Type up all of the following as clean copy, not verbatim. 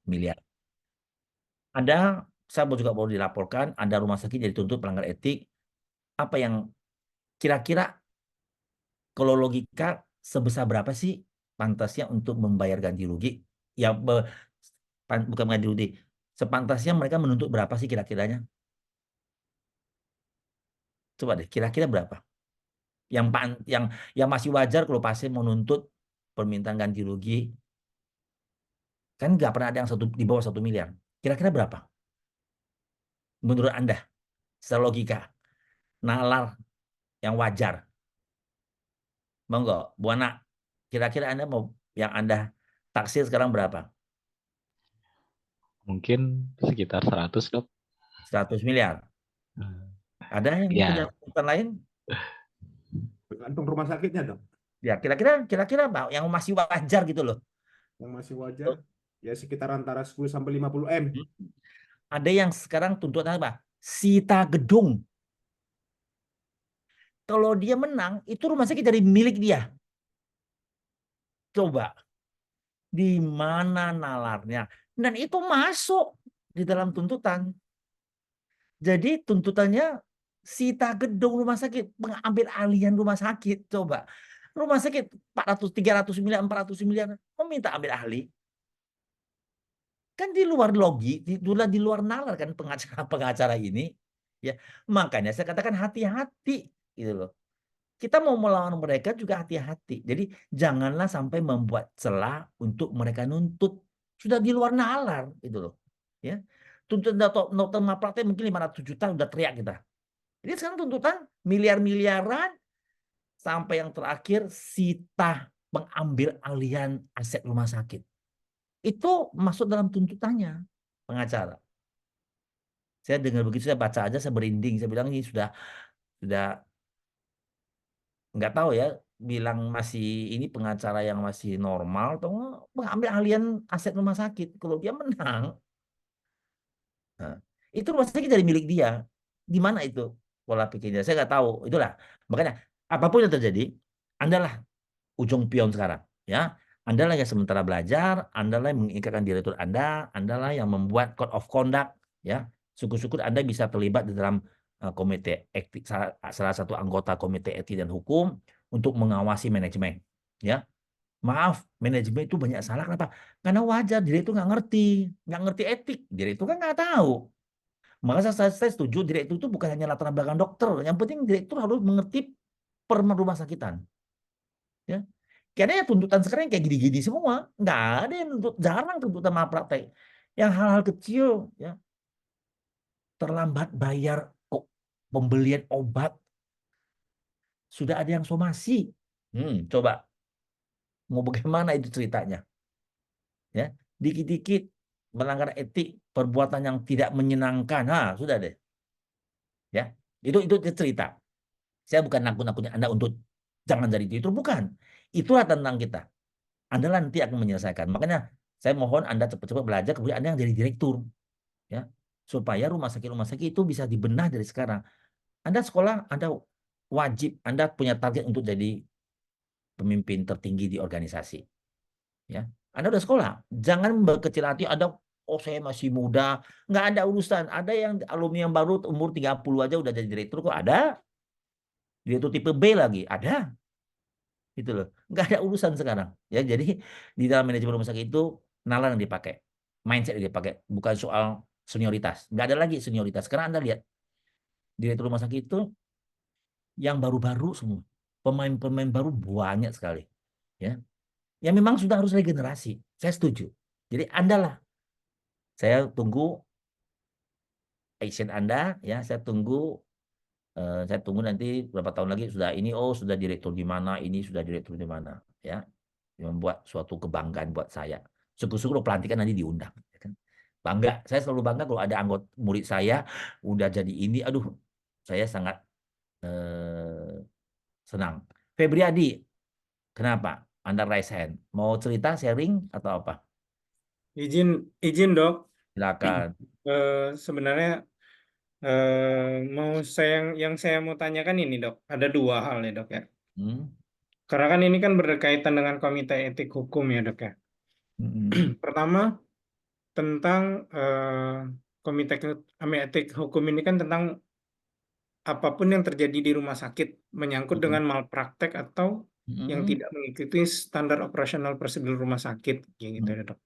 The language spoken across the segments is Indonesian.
miliar. Ada, saya juga baru dilaporkan, ada rumah sakit jadi tuntut pelanggar etik. Apa yang kira-kira kalau logika sebesar berapa sih pantasnya untuk membayar ganti rugi? Ya, bukan ganti rugi. Sepantasnya mereka menuntut berapa sih kira-kiranya? Coba deh, kira-kira berapa? Yang masih wajar kalau pasien menuntut permintaan ganti rugi, kan nggak pernah ada yang di bawah 1 miliar. Kira-kira berapa? Menurut Anda, secara logika, nalar yang wajar. Monggo, Bu Ana, kira-kira Anda mau yang Anda taksir sekarang berapa? Mungkin sekitar 100, Dok. 100 miliar. Ada yang punya Ya, tuntutan lain? Tergantung rumah sakitnya dong. Ya, kira-kira Pak, yang masih wajar gitu loh. Yang masih wajar ya sekitar antara 10 sampai 50 M. Ada yang sekarang tuntutan apa? Sita gedung. Kalau dia menang, itu rumah sakit jadi milik dia. Coba, di mana nalarnya? Dan itu masuk di dalam tuntutan. Jadi tuntutannya sita gedung rumah sakit, mengambil alihan rumah sakit. Coba, rumah sakit 400, 300 miliar, 400 miliar, meminta ambil ahli. Kan di luar di luar nalar kan pengacara-pengacara ini. Ya, makanya saya katakan hati-hati gitu loh. Kita mau melawan mereka juga hati-hati. Jadi janganlah sampai membuat celah untuk mereka nuntut. Sudah di luar nalar gitu loh. Ya. Tuntutan dokter malpraktek mungkin 500 juta udah teriak kita. Jadi sekarang tuntutan miliar-miliaran sampai yang terakhir sita mengambil alihan aset rumah sakit. Itu masuk dalam tuntutannya pengacara. Saya dengar begitu, saya baca aja, saya berinding. Saya bilang ini sudah nggak tahu ya, bilang masih ini pengacara yang masih normal atau mengambil alihan aset rumah sakit. Kalau dia menang, nah, itu rumah sakit jadi milik dia. Di mana itu pola pikirnya? Saya nggak tahu. Itulah makanya apapun yang terjadi, Andalah ujung pion sekarang, ya. Andalah yang sementara belajar, Andalah yang mengikatkan direktur Andalah yang membuat code of conduct, ya. Syukur-syukur Anda bisa terlibat di dalam komite etik, salah satu anggota komite etik dan hukum untuk mengawasi manajemen, ya. Maaf, manajemen itu banyak salah. Kenapa? Karena wajar, direktur nggak ngerti etik. Direktur kan nggak tahu. Maka saya setuju direktur itu bukan hanya latar belakang dokter. Yang penting direktur harus mengerti rumah sakitan. Ya. Karena ya tuntutan sekarang kayak gini-gini semua. Nggak ada yang tuntut, jarang tuntutan malpraktek. Yang hal-hal kecil, ya, terlambat bayar kok pembelian obat, sudah ada yang somasi. Coba, mau bagaimana itu ceritanya? Ya, dikit-dikit melanggar etik, perbuatan yang tidak menyenangkan. Sudah deh. Ya, itu cerita. Saya bukan nakut-nakutin Anda untuk jangan jadi itu, bukan. Itulah tentang kita. Anda nanti akan menyelesaikan. Makanya saya mohon Anda cepat-cepat belajar, kemudian Anda yang jadi direktur, ya, supaya rumah sakit itu bisa dibenah dari sekarang. Anda sekolah, Anda wajib, Anda punya target untuk jadi pemimpin tertinggi di organisasi, ya. Anda udah sekolah, jangan berkecil hati. Oh saya masih muda, nggak ada urusan. Ada yang alumni yang baru umur 30 aja udah jadi direktur kok, ada. Direktur tipe B lagi, ada. Gitu loh. Nggak ada urusan sekarang. Ya, jadi di dalam manajemen rumah sakit itu nalar yang dipakai, mindset yang dipakai, bukan soal senioritas. Nggak ada lagi senioritas. Karena Anda lihat direktur rumah sakit itu yang baru-baru semua, pemain-pemain baru banyak sekali, ya. Yang memang sudah harus regenerasi. Saya setuju. Jadi Andalah, saya tunggu action Anda, ya. Saya tunggu nanti berapa tahun lagi sudah ini, sudah direktur di mana, ini sudah direktur di mana, ya. Membuat suatu kebanggaan buat saya. Syukur-syukur pelantikan nanti diundang, ya kan? Bangga, saya selalu bangga kalau ada anggota murid saya udah jadi ini. Aduh, saya sangat eh, senang. Febriadi, kenapa Anda raise hand? Mau cerita, sharing atau apa? Izin dok. Silakan. Sebenarnya yang saya mau tanyakan ini dok, ada dua hal ya dok ya. Hmm. Karena kan ini kan berkaitan dengan komite etik hukum ya dok ya. Hmm. Pertama, tentang Komite Etik Hukum ini kan tentang apapun yang terjadi di rumah sakit menyangkut Mm-mm. dengan malpraktek atau yang Mm-mm. tidak mengikuti standar operasional prosedur rumah sakit, kayak gitu ya, Dok.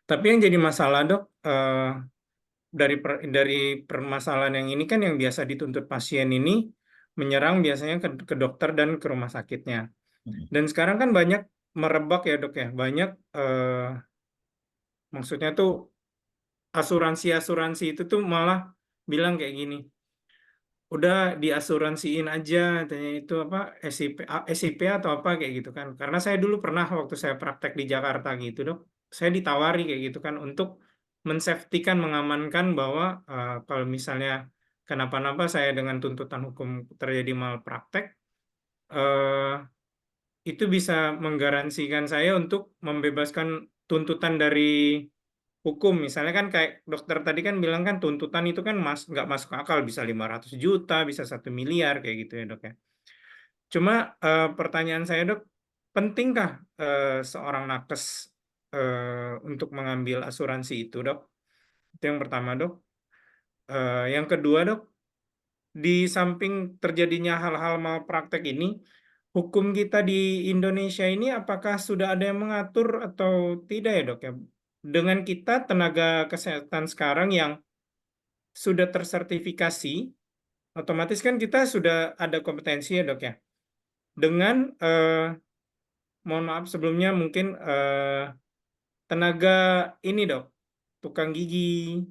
Tapi yang jadi masalah, Dok, dari permasalahan yang ini kan yang biasa dituntut pasien ini menyerang biasanya ke dokter dan ke rumah sakitnya. Mm-mm. Dan sekarang kan banyak merebak ya, Dok ya, banyak maksudnya tuh asuransi itu tuh malah bilang kayak gini, udah diasuransiin aja, katanya itu apa SIP atau apa kayak gitu kan. Karena saya dulu pernah waktu saya praktek di Jakarta gitu, Dok, saya ditawari kayak gitu kan untuk mensafetykan, mengamankan bahwa kalau misalnya kenapa-napa saya dengan tuntutan hukum terjadi malpraktek, eh, itu bisa menggaransikan saya untuk membebaskan tuntutan dari hukum. Misalnya kan kayak dokter tadi kan bilang kan tuntutan itu kan nggak masuk akal, bisa 500 juta, bisa 1 miliar kayak gitu ya, Dok ya. Cuma pertanyaan saya, Dok, pentingkah seorang nakes untuk mengambil asuransi itu, Dok? Itu yang pertama, Dok. Yang kedua, Dok, di samping terjadinya hal-hal malpraktek ini, hukum kita di Indonesia ini apakah sudah ada yang mengatur atau tidak ya, Dok ya? Dengan kita tenaga kesehatan sekarang yang sudah tersertifikasi, otomatis kan kita sudah ada kompetensi ya, Dok ya. Dengan mohon maaf sebelumnya mungkin tenaga ini, Dok, tukang gigi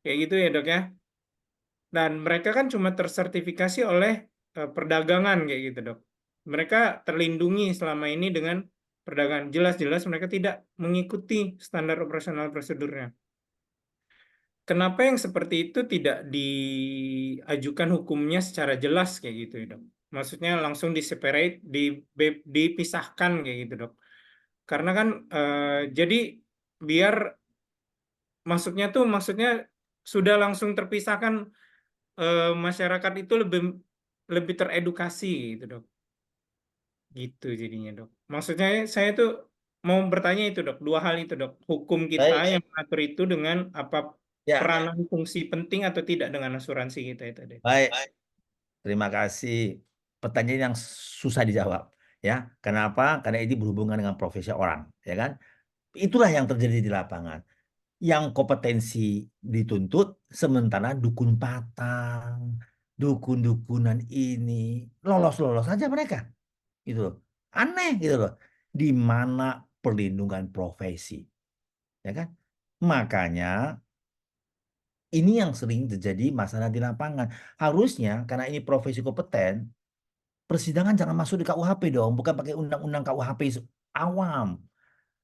kayak gitu ya, Dok ya. Dan mereka kan cuma tersertifikasi oleh perdagangan kayak gitu, Dok. Mereka terlindungi selama ini dengan perdagangan. Jelas-jelas mereka tidak mengikuti standar operasional prosedurnya. Kenapa yang seperti itu tidak diajukan hukumnya secara jelas kayak gitu ya, Dok? Maksudnya langsung diseparate, dipisahkan kayak gitu, Dok. Karena kan jadi biar maksudnya sudah langsung terpisahkan, masyarakat itu lebih teredukasi gitu, Dok. Gitu jadinya, Dok. Maksudnya saya tuh mau bertanya itu, Dok, dua hal itu, Dok. Hukum kita Baik, yang mengatur itu dengan apa ya, peranan fungsi penting atau tidak dengan asuransi kita itu, Dok. baik. Terima kasih. Pertanyaan yang susah dijawab, ya. Kenapa? Karena ini berhubungan dengan profesi orang, ya kan? Itulah yang terjadi di lapangan. Yang kompetensi dituntut, sementara dukun patang, dukun-dukunan ini lolos-lolos saja mereka, gitu loh. Aneh gitu loh. Di mana perlindungan profesi, ya kan? Makanya ini yang sering terjadi masalah di lapangan. Harusnya karena ini profesi kompeten, persidangan jangan masuk di KUHP dong, bukan pakai undang-undang KUHP awam.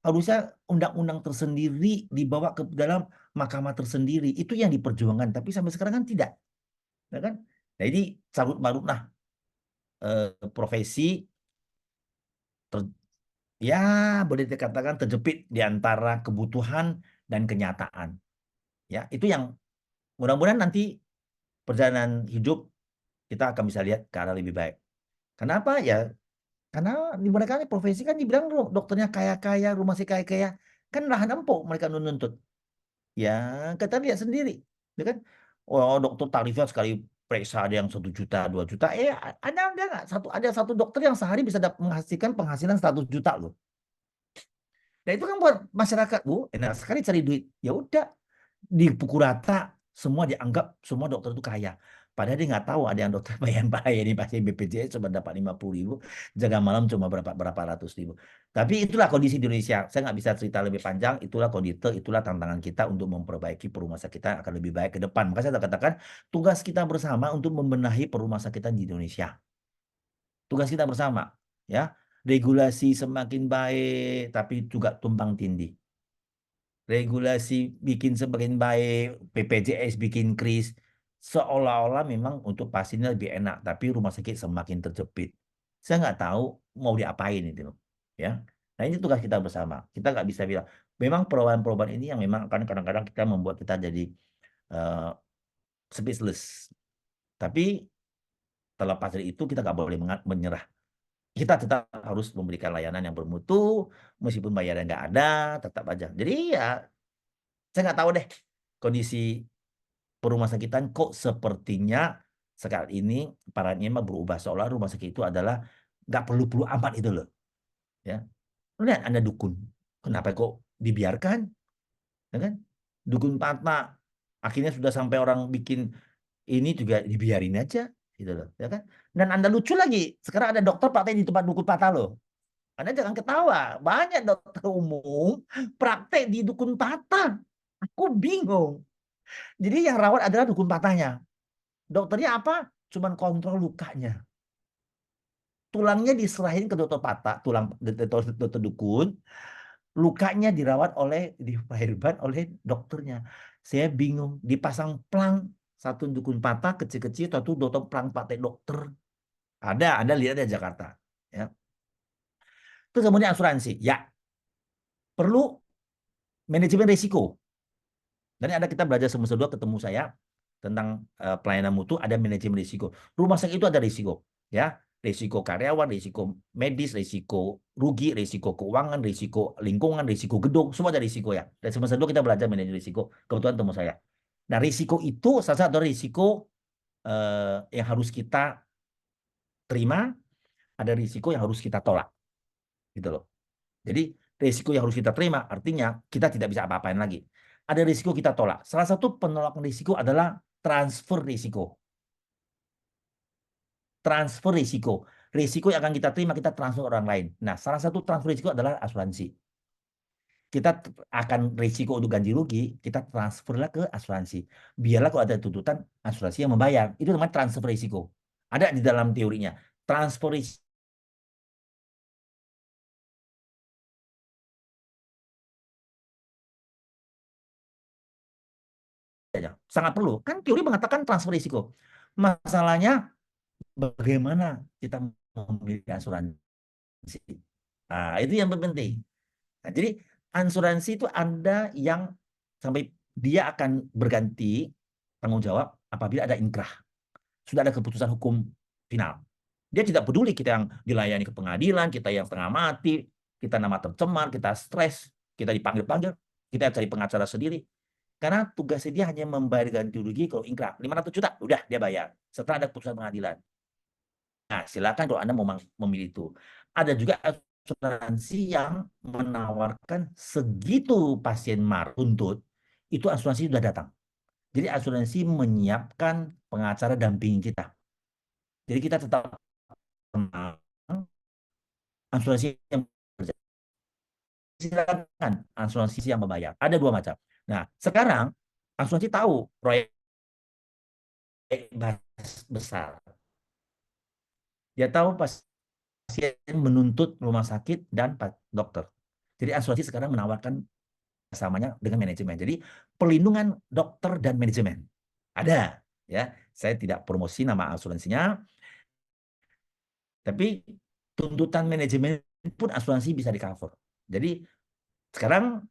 Harusnya undang-undang tersendiri dibawa ke dalam mahkamah tersendiri. Itu yang diperjuangkan, tapi sampai sekarang kan tidak, ya kan? Nah, ini carut marutlah profesi ter- ya boleh dikatakan terjepit di antara kebutuhan dan kenyataan. Ya, itu yang mudah-mudahan nanti perjalanan hidup kita akan bisa lihat ke arah lebih baik. Kenapa ya? Karena di mereka ini profesi kan dibilang dokternya kaya-kaya, rumah si kaya-kaya, kan lahan empuk mereka nuntut. Ya, kita lihat sendiri, ya kan? Oh, dokter tarifnya sekali periksa ada yang 1 juta, 2 juta. Ada nggak ada satu dokter yang sehari bisa menghasilkan penghasilan 100 juta loh. Nah itu kan buat masyarakat, Bu, enak sekali cari duit. Ya udah, dipukul rata, semua dianggap semua dokter itu kaya. Padahal dia nggak tahu ada yang dokter bayar di pasien BPJS cuma dapat 50.000, jaga malam cuma berapa ratus ribu. Tapi itulah kondisi di Indonesia. Saya nggak bisa cerita lebih panjang. Itulah kondisi, itulah tantangan kita untuk memperbaiki perumah sakit kita akan lebih baik ke depan. Maka saya katakan tugas kita bersama untuk membenahi perumah sakitan di Indonesia. Tugas kita bersama, ya. Regulasi semakin baik, tapi juga tumpang tindih. Regulasi bikin semakin baik, BPJS bikin kris, seolah-olah memang untuk pasiennya lebih enak, tapi rumah sakit semakin terjepit. Saya nggak tahu mau diapain itu, ya. Nah ini tugas kita bersama. Kita nggak bisa bilang. Memang perubahan-perubahan ini yang memang kan kadang-kadang kita membuat kita jadi uh, speechless. Tapi terlepas dari itu kita nggak boleh menyerah. Kita tetap harus memberikan layanan yang bermutu, meskipun bayaran nggak ada, tetap aja. Jadi ya Saya nggak tahu deh kondisi rumah sakitan kok sepertinya sekarang ini paradigma berubah, seolah rumah sakit itu adalah nggak perlu-perlu amat itu loh. Ya, lihat Anda dukun, kenapa kok dibiarkan? Ya kan? Dukun patah, akhirnya sudah sampai orang bikin ini juga dibiarin aja, gitu loh, ya kan? Dan Anda lucu lagi, sekarang ada dokter praktek di tempat dukun patah loh. Anda jangan ketawa, banyak dokter umum praktek di dukun patah. Aku bingung. Jadi yang rawat adalah dukun patahnya. Dokternya apa? Cuman kontrol lukanya. Tulangnya diserahin ke dokter patah, tulang dokter dukun, lukanya dirawat oleh diperban oleh dokternya. Saya bingung, dipasang plang, satu dukun patah kecil-kecil, satu dokter plang pakai dokter. Ada lihat di Jakarta, ya. Terus kemudian asuransi, ya perlu manajemen risiko. Dan ada kita belajar semester 2 ketemu saya tentang pelayanan mutu, ada manajemen risiko. Rumah sakit itu ada risiko, ya. Risiko karyawan, risiko medis, risiko rugi, risiko keuangan, risiko lingkungan, risiko gedung, semua ada risiko ya. Dan semester 2 kita belajar manajemen risiko. Kebetulan temu saya. Nah, risiko itu salah satu risiko yang harus kita terima, ada risiko yang harus kita tolak. Gitu loh. Jadi risiko yang harus kita terima artinya kita tidak bisa apa-apain lagi. Ada risiko kita tolak. Salah satu penolakan risiko adalah transfer risiko. Transfer risiko. Risiko yang akan kita terima kita transfer orang lain. Nah, salah satu transfer risiko adalah asuransi. Kita akan risiko untuk ganti rugi, kita transferlah ke asuransi. Biarlah kalau ada tuntutan, asuransi yang membayar. Itu namanya transfer risiko. Ada di dalam teorinya. Transfer risiko sangat perlu. Kan teori mengatakan transfer risiko. Masalahnya bagaimana kita memiliki asuransi. Nah, itu yang penting. Nah, jadi asuransi itu ada yang sampai dia akan berganti tanggung jawab apabila ada inkrah. Sudah ada keputusan hukum final. Dia tidak peduli kita yang dilayani ke pengadilan, kita yang setengah mati, kita nama tercemar, kita stres, kita dipanggil-panggil, kita cari pengacara sendiri. Karena tugasnya dia hanya membayar ganti rugi kalau inkrah. 500 juta, udah dia bayar. Setelah ada keputusan pengadilan. Nah, silakan kalau Anda mau memilih itu. Ada juga asuransi yang menawarkan segitu pasien tuntut, itu asuransi sudah datang. Jadi asuransi menyiapkan pengacara dampingi kita. Jadi kita tetap tenang, asuransi yang silakan asuransi yang membayar. Ada dua macam. Nah, sekarang asuransi tahu proyek besar. Dia tahu pasien menuntut rumah sakit dan dokter. Jadi asuransi sekarang menawarkan samanya dengan manajemen. Jadi perlindungan dokter dan manajemen ada, ya. Saya tidak promosi nama asuransinya, tapi tuntutan manajemen pun asuransi bisa di cover. Jadi sekarang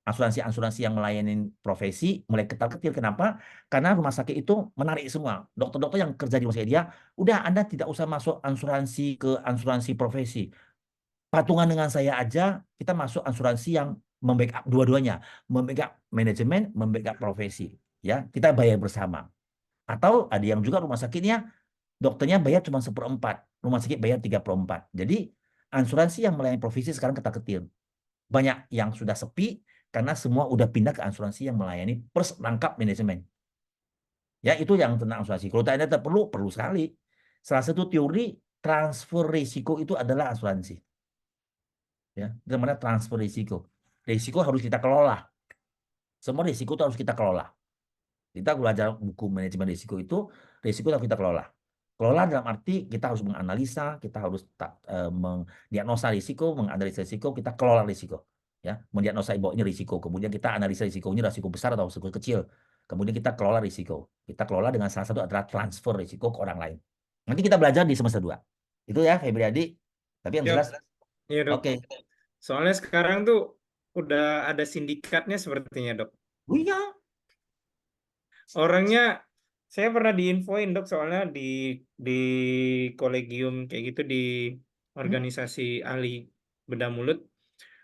asuransi-asuransi yang melayani profesi mulai ketar-ketir. Kenapa? Karena rumah sakit itu menarik semua. Dokter-dokter yang kerja di rumah sakit dia, udah Anda tidak usah masuk asuransi ke asuransi profesi. Patungan dengan saya aja, kita masuk asuransi yang membackup dua-duanya. Membackup manajemen, membackup profesi. Ya, kita bayar bersama. Atau ada yang juga rumah sakitnya, dokternya bayar cuma 1/4. Rumah sakit bayar 3/4. Jadi, asuransi yang melayani profesi sekarang ketar-ketir. Banyak yang sudah sepi, karena semua udah pindah ke asuransi yang melayani perangkap manajemen. Ya, itu yang tentang asuransi. Kalau Anda perlu sekali. Salah satu teori transfer risiko itu adalah asuransi. Ya, bagaimana transfer risiko. Risiko harus kita kelola. Semua risiko itu harus kita kelola. Kita belajar buku manajemen risiko itu, risiko harus kita kelola. Kelola dalam arti kita harus menganalisa, kita harus mendiagnosa risiko, menganalisa risiko, kita kelola risiko. Ya, mendiagnosa bahwa ini risiko, kemudian kita analisa risikonya risiko besar atau risiko kecil. Kemudian kita kelola risiko. Kita kelola dengan salah satu adalah transfer risiko ke orang lain. Nanti kita belajar di semester 2. Itu ya, Febriadi. Tapi yang jelas, Iya, Dok. oke. Soalnya sekarang tuh udah ada sindikatnya sepertinya, Dok. Oh iya. Orangnya saya pernah diinfoin, Dok, soalnya di kolegium kayak gitu, di organisasi ahli bedah mulut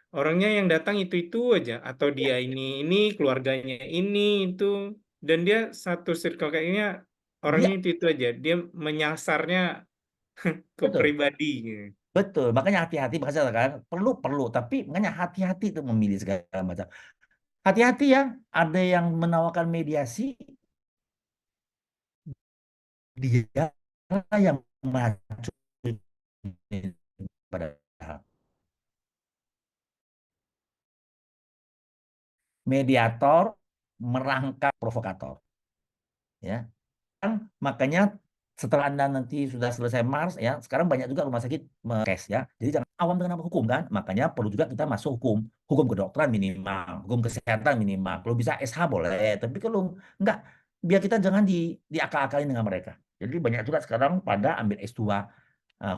orangnya yang datang itu aja, atau dia ini keluarganya ini itu, dan dia satu circle kayaknya orangnya Dia itu aja, dia menyasarnya ke betul, pribadi gitu. betul. Makanya hati-hati, makanya saya katakan perlu, tapi makanya hati-hati itu memilih segala macam. Hati-hati ya, ada yang menawarkan mediasi, dia yang meracuni padahal. Mediator merangkap provokator, ya. Makanya setelah Anda nanti sudah selesai Mars ya, sekarang banyak juga rumah sakit cash ya. Jadi jangan awam dengan apa hukum kan. Makanya perlu juga kita masuk hukum kedokteran minimal, hukum kesehatan minimal. Kalau bisa SH boleh, tapi kalau enggak, biar kita jangan diakal-akalin dengan mereka. Jadi banyak juga sekarang pada ambil S2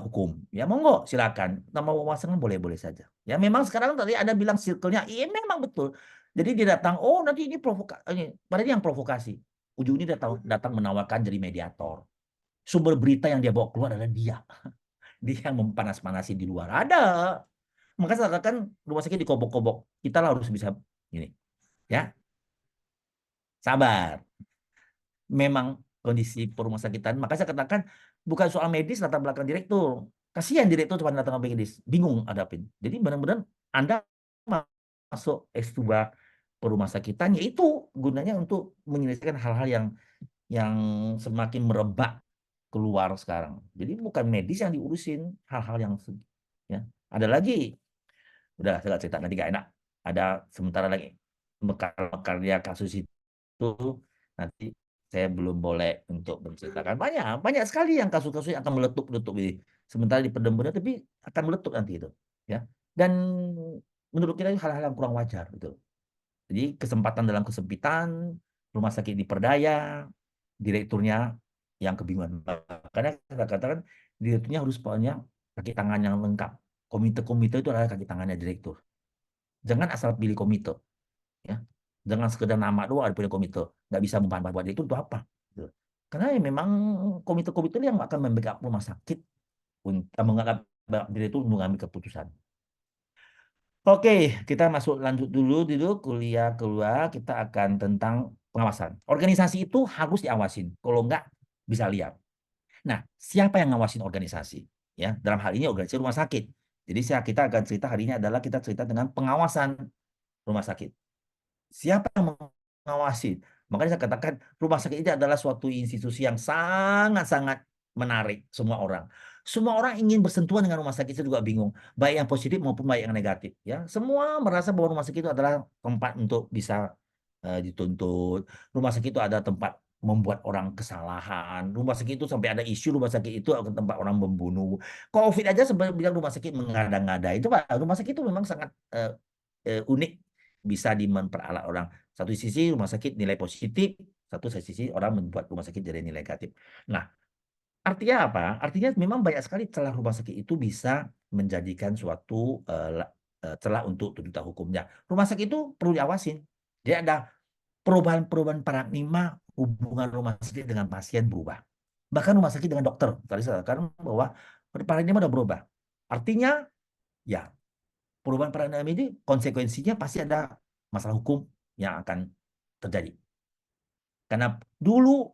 hukum. Ya monggo silakan. Nama wawasan boleh-boleh saja. Ya memang sekarang tadi ada bilang circle-nya, iya memang betul. Jadi dia datang, oh nanti ini provokasi, padahal ini yang provokasi. Ujungnya dia datang menawarkan jadi mediator. Sumber berita yang dia bawa keluar adalah dia. Dia yang mempanas-panasi di luar. Ada. Maka saya katakan rumah sakit dikobok-kobok. Kita lah harus bisa ini. Ya, sabar. Memang kondisi rumah sakitan. Maka saya katakan bukan soal medis latar belakang direktur. Kasihan direktur cuma datang ke medis. Bingung hadapin. Jadi benar-benar Anda masuk S2 rumah sakitan, yaitu gunanya untuk menyelesaikan hal-hal yang semakin merebak keluar sekarang. Jadi bukan medis yang diurusin, hal-hal yang ya. Ada lagi, udah saya nggak cerita nanti gak enak. Ada sementara lagi mekar-mekarnya kasus itu nanti saya belum boleh untuk menceritakan. Banyak sekali yang kasus-kasus yang akan meletup-letup ini. Sementara di Pedembunan tapi akan meletup nanti itu, ya. Dan menurut kita itu hal-hal yang kurang wajar gitu. Jadi kesempatan dalam kesempitan, rumah sakit diperdaya, direkturnya yang kebingungan. Karena kita katakan direkturnya harus punya kaki tangan yang lengkap. Komite-komite itu adalah kaki tangannya direktur. Jangan asal pilih komite, ya. Jangan sekedar nama doang ada pilih komite, nggak bisa membantu buat direktur itu apa? Gitu. Karena ya memang komite-komite itu yang akan membackup rumah sakit untuk menganggap direktur mengambil keputusan. Oke, kita lanjut dulu kuliah keluar, kita akan tentang pengawasan. Organisasi itu harus diawasin, kalau enggak bisa lihat. Nah, siapa yang ngawasin organisasi? Ya, dalam hal ini organisasi rumah sakit. Jadi kita akan cerita hari ini adalah kita cerita dengan pengawasan rumah sakit. Siapa yang mengawasi? Makanya saya katakan rumah sakit ini adalah suatu institusi yang sangat-sangat menarik semua orang. Semua orang ingin bersentuhan dengan rumah sakit, saya juga bingung. Baik yang positif maupun baik yang negatif. Ya, semua merasa bahwa rumah sakit itu adalah tempat untuk bisa dituntut. Rumah sakit itu ada tempat membuat orang kesalahan. Rumah sakit itu sampai ada isu rumah sakit itu akan tempat orang membunuh. COVID aja sebenarnya bilang rumah sakit mengada-ngada. Itu Pak, rumah sakit itu memang sangat unik, bisa dimanfaatkan orang. Satu sisi rumah sakit nilai positif, satu sisi orang membuat rumah sakit jadi nilai negatif. Nah, artinya apa? Artinya memang banyak sekali celah rumah sakit itu bisa menjadikan suatu celah untuk tuntutan hukumnya. Rumah sakit itu perlu diawasin. Jadi ada perubahan-perubahan paradigma hubungan rumah sakit dengan pasien berubah. Bahkan rumah sakit dengan dokter. Tadi saya katakan bahwa paradigma sudah berubah. Artinya, ya, perubahan paradigma ini konsekuensinya pasti ada masalah hukum yang akan terjadi. Karena dulu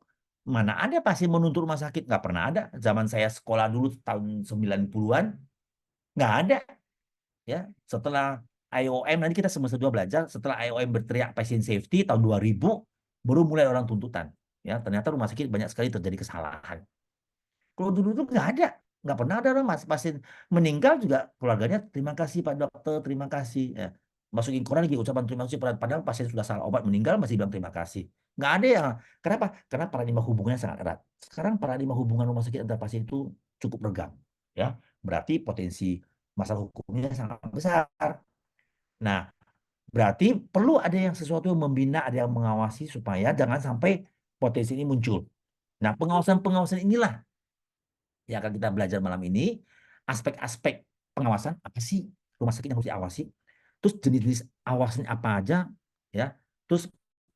mana ada pasien menuntut rumah sakit, nggak pernah ada. Zaman saya sekolah dulu tahun 90-an nggak ada, ya. Setelah IOM nanti kita semester 2 belajar, setelah IOM berteriak patient safety tahun 2000 baru mulai orang tuntutan. Ya, ternyata rumah sakit banyak sekali terjadi kesalahan. Kalau dulu tuh nggak pernah ada orang pasien meninggal juga keluarganya terima kasih Pak Dokter, terima kasih. Ya. Masukin koran lagi ucapan terima kasih padahal pasien sudah salah obat meninggal masih bilang terima kasih. Nggak ada yang kenapa? Karena paradigma hubungannya sangat erat. Sekarang paradigma hubungan rumah sakit antar pasien itu cukup renggang, ya. Berarti potensi masalah hukumnya sangat besar. Nah, berarti perlu ada yang sesuatu yang membina, ada yang mengawasi supaya jangan sampai potensi ini muncul. Nah, pengawasan-pengawasan inilah yang akan kita belajar malam ini, aspek-aspek pengawasan apa sih rumah sakit yang harus diawasi, terus jenis-jenis awasan apa aja, ya, terus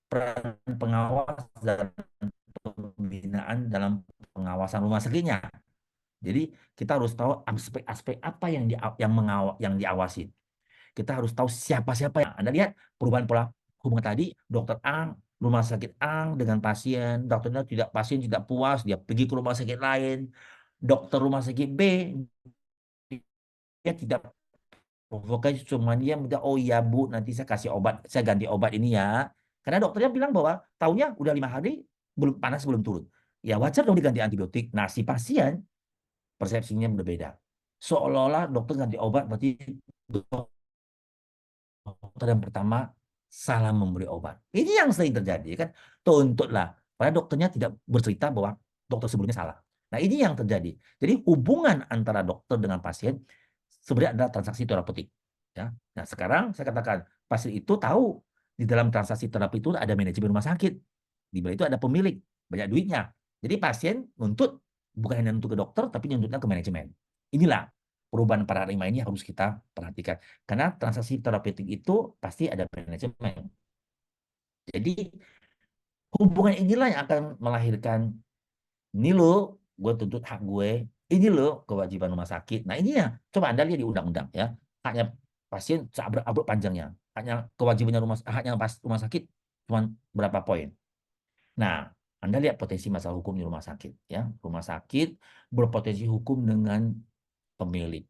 peran pengawas dan pembinaan dalam pengawasan rumah sakitnya. Jadi kita harus tahu aspek-aspek apa yang diawasi. Kita harus tahu siapa-siapa yang Anda lihat perubahan pola hubungan tadi, dokter A, rumah sakit A dengan pasien, dokternya pasien tidak puas, dia pergi ke rumah sakit lain, dokter rumah sakit B, dia tidak provokasi, cuma dia minta, oh iya Bu, nanti saya kasih obat, saya ganti obat ini ya. Karena dokternya bilang bahwa tahunya udah 5 hari belum panas belum turun. Ya wajar dong diganti antibiotik. Nah si pasien persepsinya berbeda. Seolah-olah dokter ganti obat berarti dokter yang pertama salah memberi obat. Ini yang sering terjadi kan. Tuntutlah. Padahal dokternya tidak bercerita bahwa dokter sebelumnya salah. Nah ini yang terjadi. Jadi hubungan antara dokter dengan pasien sebenarnya adalah transaksi terapeutik. Ya. Nah sekarang saya katakan pasien itu tahu di dalam transaksi terapi itu ada manajemen rumah sakit. Di bawah itu ada pemilik, banyak duitnya. Jadi pasien nuntut bukan hanya nuntut ke dokter, tapi nuntutnya ke manajemen. Inilah perubahan paradigma ini harus kita perhatikan. Karena transaksi terapeutik itu pasti ada manajemen. Jadi hubungan inilah yang akan melahirkan, ini loh, gue tuntut hak gue, ini loh kewajiban rumah sakit. Nah ini ya, coba Anda lihat di undang-undang ya, haknya pasien seabrek-abrek panjangnya, haknya kewajibannya rumah sakit cuma berapa poin. Nah, Anda lihat potensi masalah hukum di rumah sakit ya. Rumah sakit berpotensi hukum dengan pemilik.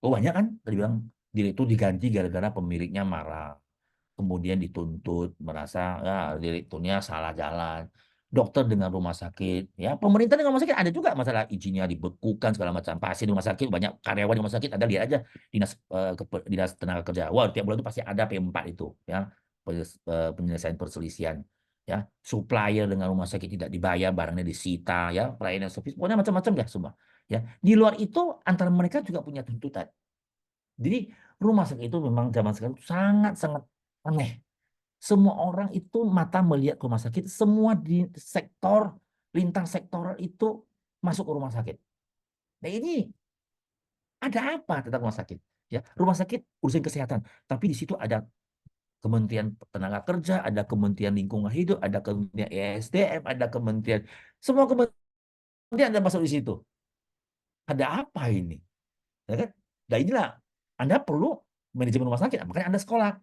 Oh banyak kan? Tadi bilang direktur diganti gara-gara pemiliknya marah. Kemudian dituntut merasa ya direkturnya salah jalan. Dokter dengan rumah sakit, ya pemerintah dengan rumah sakit ada juga masalah izinnya dibekukan segala macam. Pasien di rumah sakit banyak, karyawan di rumah sakit Anda lihat aja dinas tenaga kerja. Wah tiap bulan itu pasti ada P4 itu ya penyelesaian perselisihan. Ya supplier dengan rumah sakit tidak dibayar, barangnya disita, ya pelayanan service, pokoknya macam-macam ya semua. Ya di luar itu antara mereka juga punya tuntutan. Jadi rumah sakit itu memang zaman sekarang sangat-sangat aneh. Semua orang itu mata melihat ke rumah sakit, semua di sektor, lintas sektoral itu masuk ke rumah sakit. Nah ini ada apa tentang rumah sakit? Ya, rumah sakit urusan kesehatan, tapi di situ ada Kementerian Tenaga Kerja, ada Kementerian Lingkungan Hidup, ada Kementerian ESDM, ada Kementerian, semua kementerian ada masuk di situ. Ada apa ini? Ya kan? Nah inilah Anda perlu manajemen rumah sakit, makanya Anda sekolah.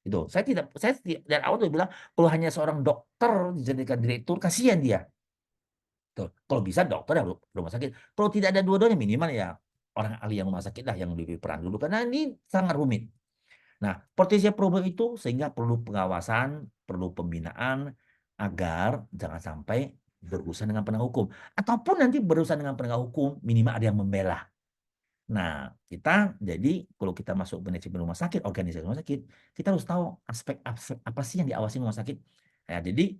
Itu. Saya dari awal tuh bilang kalau hanya seorang dokter dijadikan direktur, kasihan dia. Tuh. Kalau bisa dokter ya rumah sakit. Kalau tidak ada dua-duanya minimal ya orang ahli yang rumah sakit lah yang lebih peran dulu karena ini sangat rumit. Nah, potensi problem itu sehingga perlu pengawasan, perlu pembinaan agar jangan sampai berurusan dengan penegak hukum. Ataupun nanti berurusan dengan penegak hukum, minimal ada yang membela. Nah, kita jadi kalau kita masuk manajemen rumah sakit, organisasi rumah sakit, kita harus tahu aspek-aspek apa sih yang diawasi rumah sakit. Nah, jadi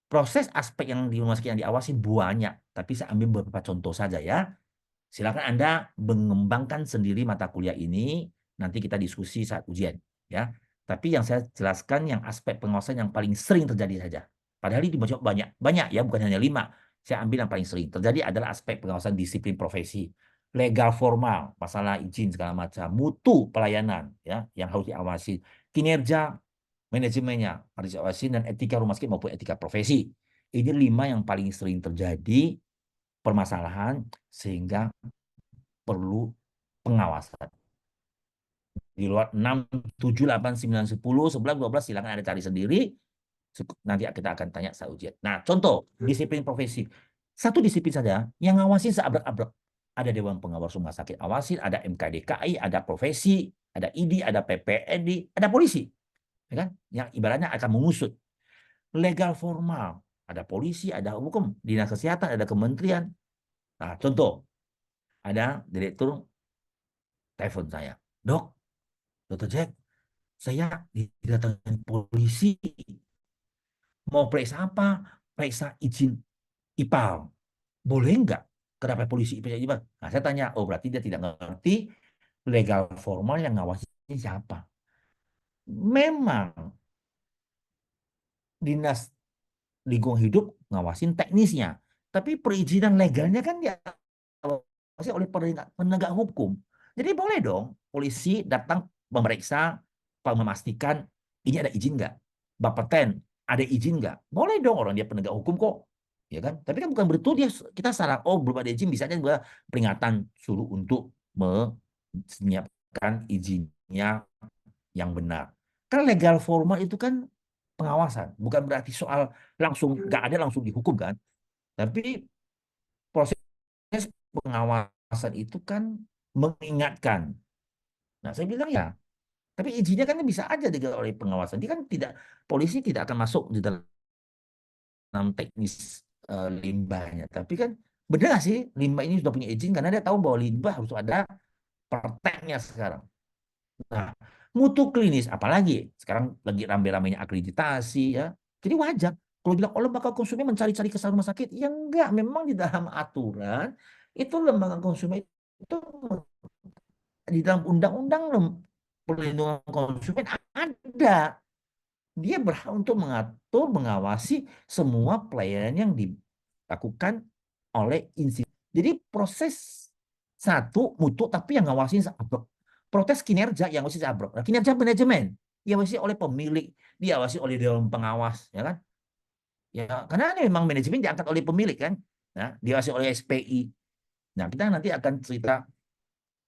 proses aspek yang di rumah sakit yang diawasi banyak, tapi saya ambil beberapa contoh saja ya. Silakan Anda mengembangkan sendiri mata kuliah ini, nanti kita diskusi saat ujian ya. Tapi yang saya jelaskan yang aspek pengawasan yang paling sering terjadi saja. Padahal ini banyak ya, bukan hanya 5. Saya ambil yang paling sering terjadi adalah aspek pengawasan disiplin profesi, legal formal, masalah izin segala macam, mutu pelayanan ya yang harus diawasi, kinerja manajemennya harus diawasi, dan etika rumah sakit maupun etika profesi. Ini 5 yang paling sering terjadi permasalahan sehingga perlu pengawasan. Di luar 6, 7, 8, 9, 10, 11, 12 silakan Anda cari sendiri. Nanti kita akan tanya saat ujian. Nah, contoh disiplin profesi. Satu disiplin saja yang ngawasin seabrek-abrek. Ada Dewan Pengawas Rumah Sakit awasin, ada MKDKI, ada profesi, ada ID, ada PPND, ada polisi. Ya kan? Yang ibaratnya akan mengusut. Legal formal, ada polisi, ada hukum, dinas kesehatan, ada kementerian. Nah, contoh, ada direktur telepon saya, Dok, Dokter Jack, saya didatangi polisi, mau periksa apa? Periksa izin IPAL. Boleh nggak? Kenapa polisi IPAL? Nah, saya tanya, oh berarti dia tidak ngerti legal formal yang ngawasin siapa. Memang dinas lingkungan hidup ngawasin teknisnya, tapi perizinan legalnya kan diawasi oleh penegak hukum. Jadi boleh dong polisi datang memeriksa, memastikan ini ada izin nggak, Bapeten ada izin nggak? Boleh dong, orang dia penegak hukum kok, ya kan? Tapi kan bukan berarti dia kita salah. Oh belum ada izin, bisanya juga peringatan suruh untuk menyiapkan izinnya yang benar. Kan legal formal itu kan pengawasan, bukan berarti soal langsung nggak ada langsung dihukum kan. Tapi proses pengawasan itu kan mengingatkan. Nah, saya bilang ya, tapi izinnya kan bisa aja digagal oleh pengawasan. Dia kan tidak, polisi tidak akan masuk di dalam teknis limbahnya. Tapi kan benar nggak sih limbah ini sudah punya izin karena dia tahu bahwa limbah harus ada prakteknya sekarang. Nah, mutu klinis apalagi sekarang lagi rame-ramenya akreditasi ya. Jadi wajar kalau bilang oh lembaga konsumen mencari-cari kesalahan rumah sakit, ya enggak, memang di dalam aturan itu lembaga konsumen itu di dalam undang-undang perlindungan konsumen ada. Dia berhak untuk mengatur, mengawasi semua pelayanan yang dilakukan oleh institusi. Jadi proses satu mutu tapi yang ngawasin seabrek. Protes kinerja yang ngawasin seabrek. Nah, kinerja manajemen diawasi oleh pemilik, diawasi oleh dewan pengawas, ya kan? Ya, karena ini memang manajemen diangkat oleh pemilik kan. Nah, diawasi oleh SPI. Nah, kita nanti akan cerita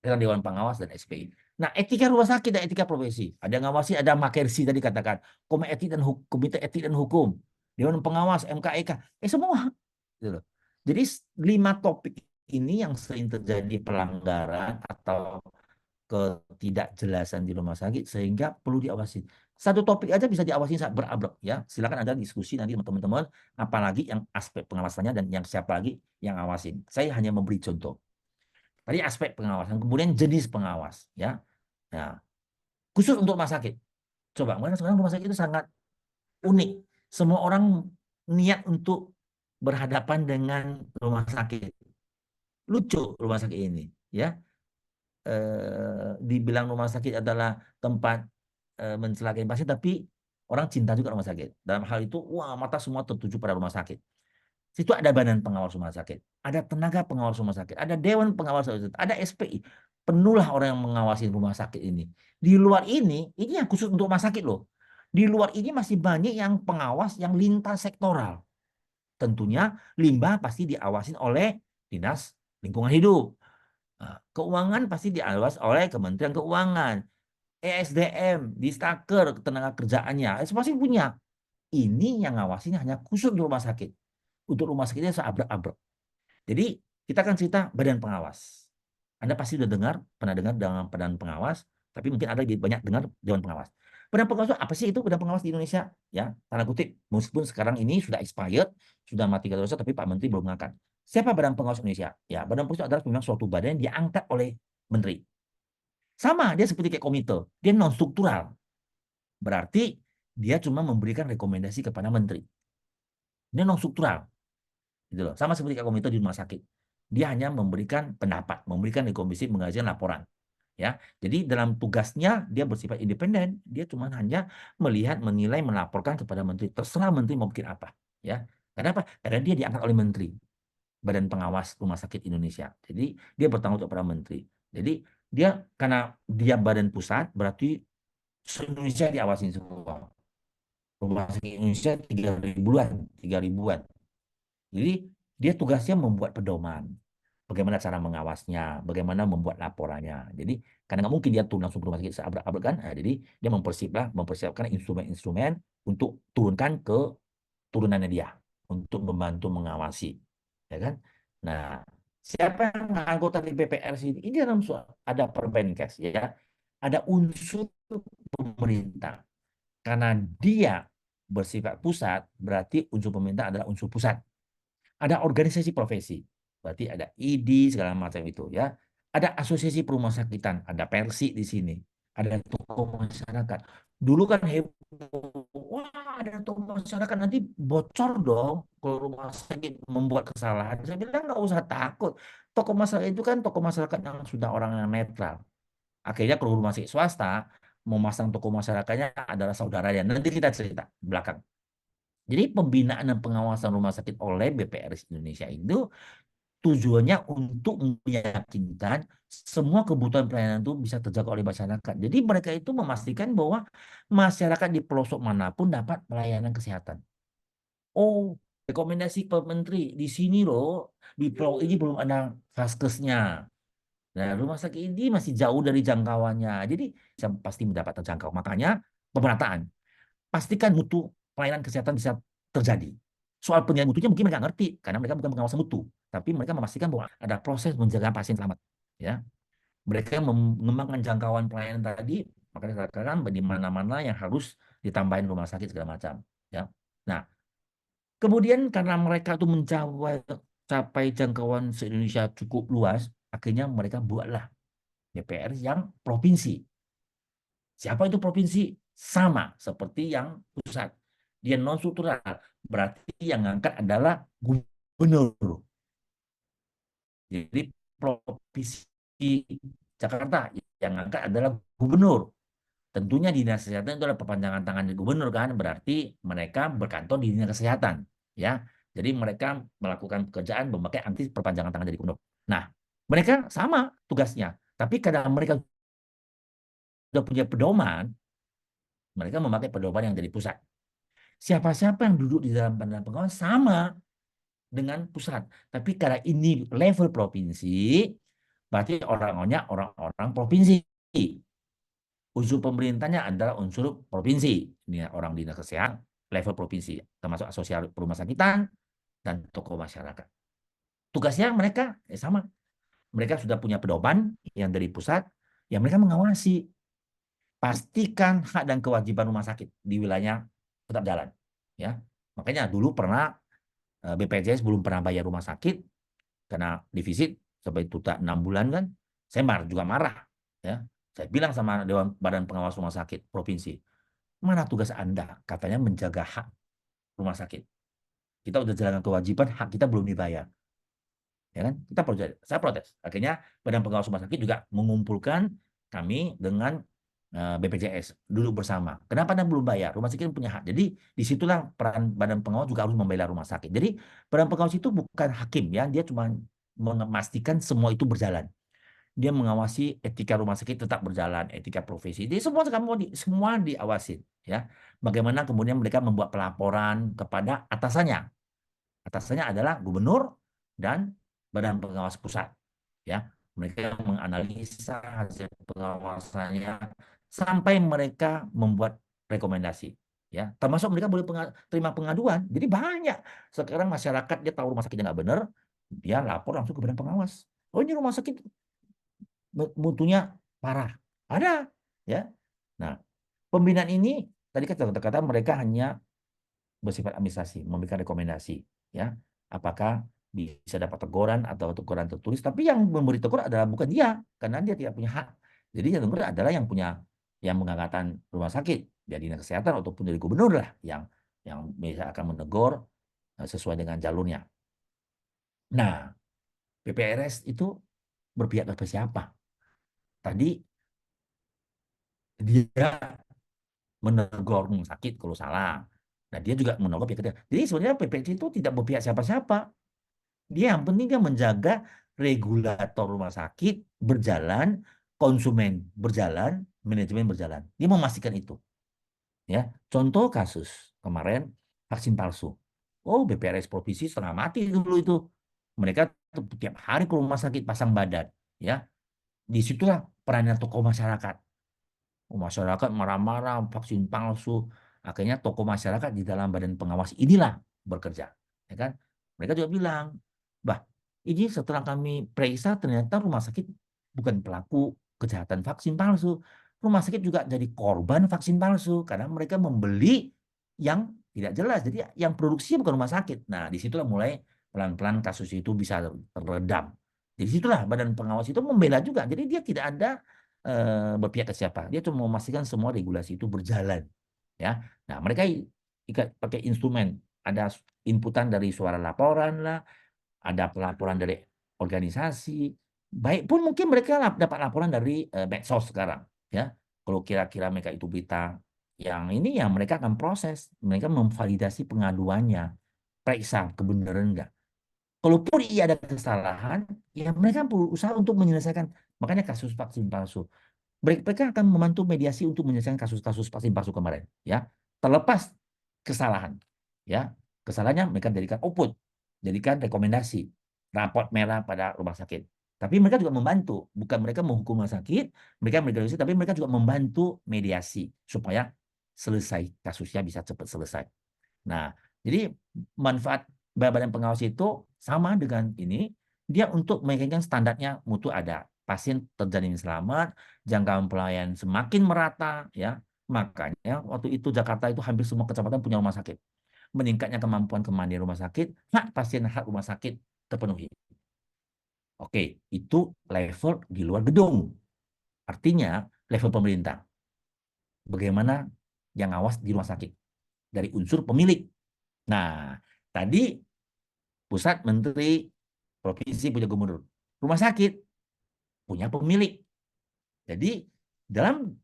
dengan dewan pengawas dan SPI. Nah, etika rumah sakit dan etika profesi. Ada yang ngawasi, ada Makersi tadi katakan, Komite Etik dan Hukum, Dewan Pengawas, MKEK, semua. Gitu loh. Jadi 5 topik ini yang sering terjadi pelanggaran atau ketidakjelasan di rumah sakit sehingga perlu diawasi. Satu topik aja bisa diawasi saat berabrek ya. Silakan ada diskusi nanti sama teman-teman, apalagi yang aspek pengawasannya dan yang siapa lagi yang awasin. Saya hanya memberi contoh. Tadi aspek pengawasan, kemudian jenis pengawas ya. Nah, khusus untuk rumah sakit. Coba, karena sekarang rumah sakit itu sangat unik. Semua orang niat untuk berhadapan dengan rumah sakit. Lucu rumah sakit ini, ya. Dibilang rumah sakit adalah tempat mencelakai pasien, tapi orang cinta juga rumah sakit. Dalam hal itu, wah, mata semua tertuju pada rumah sakit. Situ ada badan pengawas rumah sakit, ada tenaga pengawas rumah sakit, ada dewan pengawas rumah sakit, ada SPI. Penuhlah orang yang mengawasi rumah sakit ini. Di luar ini yang khusus untuk rumah sakit loh. Di luar ini masih banyak yang pengawas yang lintas sektoral. Tentunya limbah pasti diawasin oleh Dinas Lingkungan Hidup. Nah, keuangan pasti diawas oleh Kementerian Keuangan. ESDM, Disnaker, tenaga kerjaannya, pasti punya. Ini yang ngawasin hanya khusus untuk rumah sakit. Untuk rumah sakitnya seabrek-abrek. Jadi kita akan cerita badan pengawas. Anda pasti sudah pernah dengar dengan badan pengawas, tapi mungkin ada lebih banyak dengar dewan pengawas. Badan pengawas itu apa sih itu badan pengawas di Indonesia? Ya, tanda kutip, meskipun sekarang ini sudah expired, sudah mati kata tapi Pak Menteri belum mengangkat. Siapa badan pengawas Indonesia? Ya, badan pengawas itu adalah memang suatu badan yang diangkat oleh menteri. Sama, dia seperti kayak komite, dia non struktural. Berarti dia cuma memberikan rekomendasi kepada menteri. Dia non struktural. Gitu loh. Sama seperti komite di rumah sakit. Dia hanya memberikan pendapat, memberikan rekomendasi, mengajukan laporan. Ya, jadi dalam tugasnya dia bersifat independen. Dia cuma hanya melihat, menilai, melaporkan kepada menteri. Terserah menteri mau bikin apa. Ya, karena apa? Karena dia diangkat oleh menteri, Badan Pengawas Rumah Sakit Indonesia. Jadi dia bertanggung jawab pada menteri. Jadi dia karena dia badan pusat, berarti se-Indonesia diawasin semua. Rumah sakit Indonesia 3.000-an. Jadi dia tugasnya membuat pedoman, bagaimana cara mengawasnya, bagaimana membuat laporannya. Jadi karena nggak mungkin dia turun langsung ke rumah sakit seabrek-abrek kan, nah, jadi dia mempersiapkan instrumen-instrumen untuk turunkan ke turunannya dia, untuk membantu mengawasi, ya kan? Nah, siapa yang anggota di BPRC ini? Ini dalam ada Permenkes, ya, ada unsur pemerintah. Karena dia bersifat pusat, berarti unsur pemerintah adalah unsur pusat. Ada organisasi profesi, berarti ada ID segala macam itu ya. Ada asosiasi perumah sakitan, ada Persi di sini, ada tokoh masyarakat. Dulu kan heboh, wah ada tokoh masyarakat nanti bocor dong kalau rumah sakit membuat kesalahan. Saya bilang nggak usah takut. Tokoh masyarakat itu kan tokoh masyarakat yang sudah orang yang netral. Akhirnya kalau rumah sakit swasta memasang tokoh masyarakatnya adalah saudaranya. Nanti kita cerita belakang. Jadi pembinaan dan pengawasan rumah sakit oleh BPRS Indonesia itu tujuannya untuk meyakinkan semua kebutuhan pelayanan itu bisa terjaga oleh masyarakat. Jadi mereka itu memastikan bahwa masyarakat di pelosok manapun dapat pelayanan kesehatan. Oh, rekomendasi Pak Menteri di sini loh, di pulau ini belum ada vaskesnya. Nah, rumah sakit ini masih jauh dari jangkauannya. Jadi bisa pasti mendapat terjangkau. Makanya pemerataan. Pastikan mutu pelayanan kesehatan bisa terjadi. Soal penilaian mutunya mungkin mereka nggak ngerti karena mereka bukan pengawas mutu, tapi mereka memastikan bahwa ada proses menjaga pasien selamat. Ya, mereka mengembangkan jangkauan pelayanan tadi, makanya katakan di mana-mana yang harus ditambahin rumah sakit segala macam. Ya, nah kemudian karena mereka itu mencapai jangkauan se-Indonesia cukup luas, akhirnya mereka buatlah DPR yang provinsi. Siapa itu provinsi? Sama seperti yang pusat. Dia non struktural. Berarti yang ngangkat adalah gubernur. Jadi provinsi Jakarta yang ngangkat adalah gubernur. Tentunya dinas kesehatan itu adalah perpanjangan tangan dari gubernur kan. Berarti mereka berkantor di dinas kesehatan. Ya, jadi mereka melakukan pekerjaan memakai anti perpanjangan tangan dari gubernur. Nah, mereka sama tugasnya. Tapi karena mereka sudah punya pedoman, mereka memakai pedoman yang dari pusat. Siapa-siapa yang duduk di dalam badan pengawas sama dengan pusat. Tapi karena ini level provinsi, berarti orang-orangnya orang-orang provinsi. Unsur pemerintahnya adalah unsur provinsi. Ini orang dinas kesehatan level provinsi, termasuk asosiasi rumah sakitan dan tokoh masyarakat. Tugasnya mereka sama. Mereka sudah punya pedoman yang dari pusat, yang mereka mengawasi. Pastikan hak dan kewajiban rumah sakit di wilayahnya tetap jalan. Ya, makanya dulu pernah BPJS belum pernah bayar rumah sakit karena defisit sampai tuta 6 bulan kan. Saya juga marah. Ya, saya bilang sama Dewan Badan Pengawas Rumah Sakit Provinsi, mana tugas Anda? Katanya menjaga hak rumah sakit. Kita udah jalankan kewajiban, hak kita belum dibayar. Ya kan? Kita protes. Saya protes. Akhirnya Badan Pengawas Rumah Sakit juga mengumpulkan kami dengan BPJS duduk bersama. Kenapa Anda belum bayar? Rumah sakit punya hak. Jadi disitulah peran Badan Pengawas juga harus membela rumah sakit. Jadi Badan Pengawas itu bukan hakim ya, dia cuma memastikan semua itu berjalan. Dia mengawasi etika rumah sakit tetap berjalan, etika profesi. Jadi semua diawasin ya. Bagaimana kemudian mereka membuat pelaporan kepada atasannya. Atasannya adalah gubernur dan Badan Pengawas Pusat. Ya, mereka menganalisa hasil pengawasannya sampai mereka membuat rekomendasi. Ya, termasuk mereka boleh terima pengaduan. Jadi banyak sekarang masyarakat dia tahu rumah sakitnya nggak benar, dia lapor langsung ke Badan Pengawas. Oh ini rumah sakit mutunya parah. Ada, ya. Nah, pembinaan ini tadi kata-kata mereka hanya bersifat administrasi, memberikan rekomendasi, ya. Apakah bisa dapat teguran atau teguran tertulis, tapi yang memberi teguran adalah bukan dia, karena dia tidak punya hak. Jadi yang teguran adalah yang mengangkatan rumah sakit, dari dinas kesehatan ataupun dari gubernur lah yang bisa akan menegur sesuai dengan jalurnya. Nah, PPRS itu berpihak kepada siapa? Tadi dia menegur rumah sakit kalau salah. Nah, dia juga menegur pihak ketiga. Jadi sebenarnya PPRS itu tidak berpihak siapa-siapa. Dia yang penting dia menjaga regulator rumah sakit berjalan, konsumen berjalan, manajemen berjalan. Dia memastikan itu. Ya, contoh kasus kemarin vaksin palsu. Oh, BPRS provinsi setengah mati dulu itu. Mereka tiap hari ke rumah sakit pasang badan. Ya, disitulah perannya tokoh masyarakat. Masyarakat marah-marah vaksin palsu. Akhirnya tokoh masyarakat di dalam badan pengawas inilah bekerja. Ya kan? Mereka juga bilang, bah, ini setelah kami periksa ternyata rumah sakit bukan pelaku kejahatan vaksin palsu. Rumah sakit juga jadi korban vaksin palsu karena mereka membeli yang tidak jelas. Jadi yang produksi bukan rumah sakit. Nah, disitulah mulai pelan-pelan kasus itu bisa teredam. Jadi situlah badan pengawas itu membela juga. Jadi dia tidak ada berpihak ke siapa. Dia cuma memastikan semua regulasi itu berjalan. Ya, nah mereka pakai instrumen. Ada inputan dari suara laporan lah, ada pelaporan dari organisasi. Baik pun mungkin mereka dapat laporan dari medsos sekarang. Ya, kalau kira-kira mereka itu berita yang ini ya mereka akan proses, mereka memvalidasi pengaduannya, periksa kebenaran enggak. Kalaupun iya ada kesalahan, ya mereka berusaha untuk menyelesaikan. Makanya kasus vaksin palsu. Mereka akan membantu mediasi untuk menyelesaikan kasus-kasus vaksin palsu kemarin. Ya, terlepas kesalahan. Ya, kesalahannya mereka jadikan output, jadikan rekomendasi, raport merah pada rumah sakit. Tapi mereka juga membantu, bukan mereka menghukum rumah sakit, mereka mediasi, tapi mereka juga membantu mediasi supaya selesai kasusnya bisa cepat selesai. Nah, jadi manfaat badan pengawas itu sama dengan ini, dia untuk mengingatkan standarnya mutu ada. Pasien terjamin selamat, jangkauan pelayanan semakin merata, ya. Makanya waktu itu Jakarta itu hampir semua kecamatan punya rumah sakit. Meningkatnya kemampuan kemandirian rumah sakit, hak pasien, hak rumah sakit terpenuhi. Oke, itu level di luar gedung. Artinya level pemerintah. Bagaimana yang awas di rumah sakit dari unsur pemilik. Nah, tadi pusat, menteri, provinsi punya gubernur. Rumah sakit punya pemilik. Jadi dalam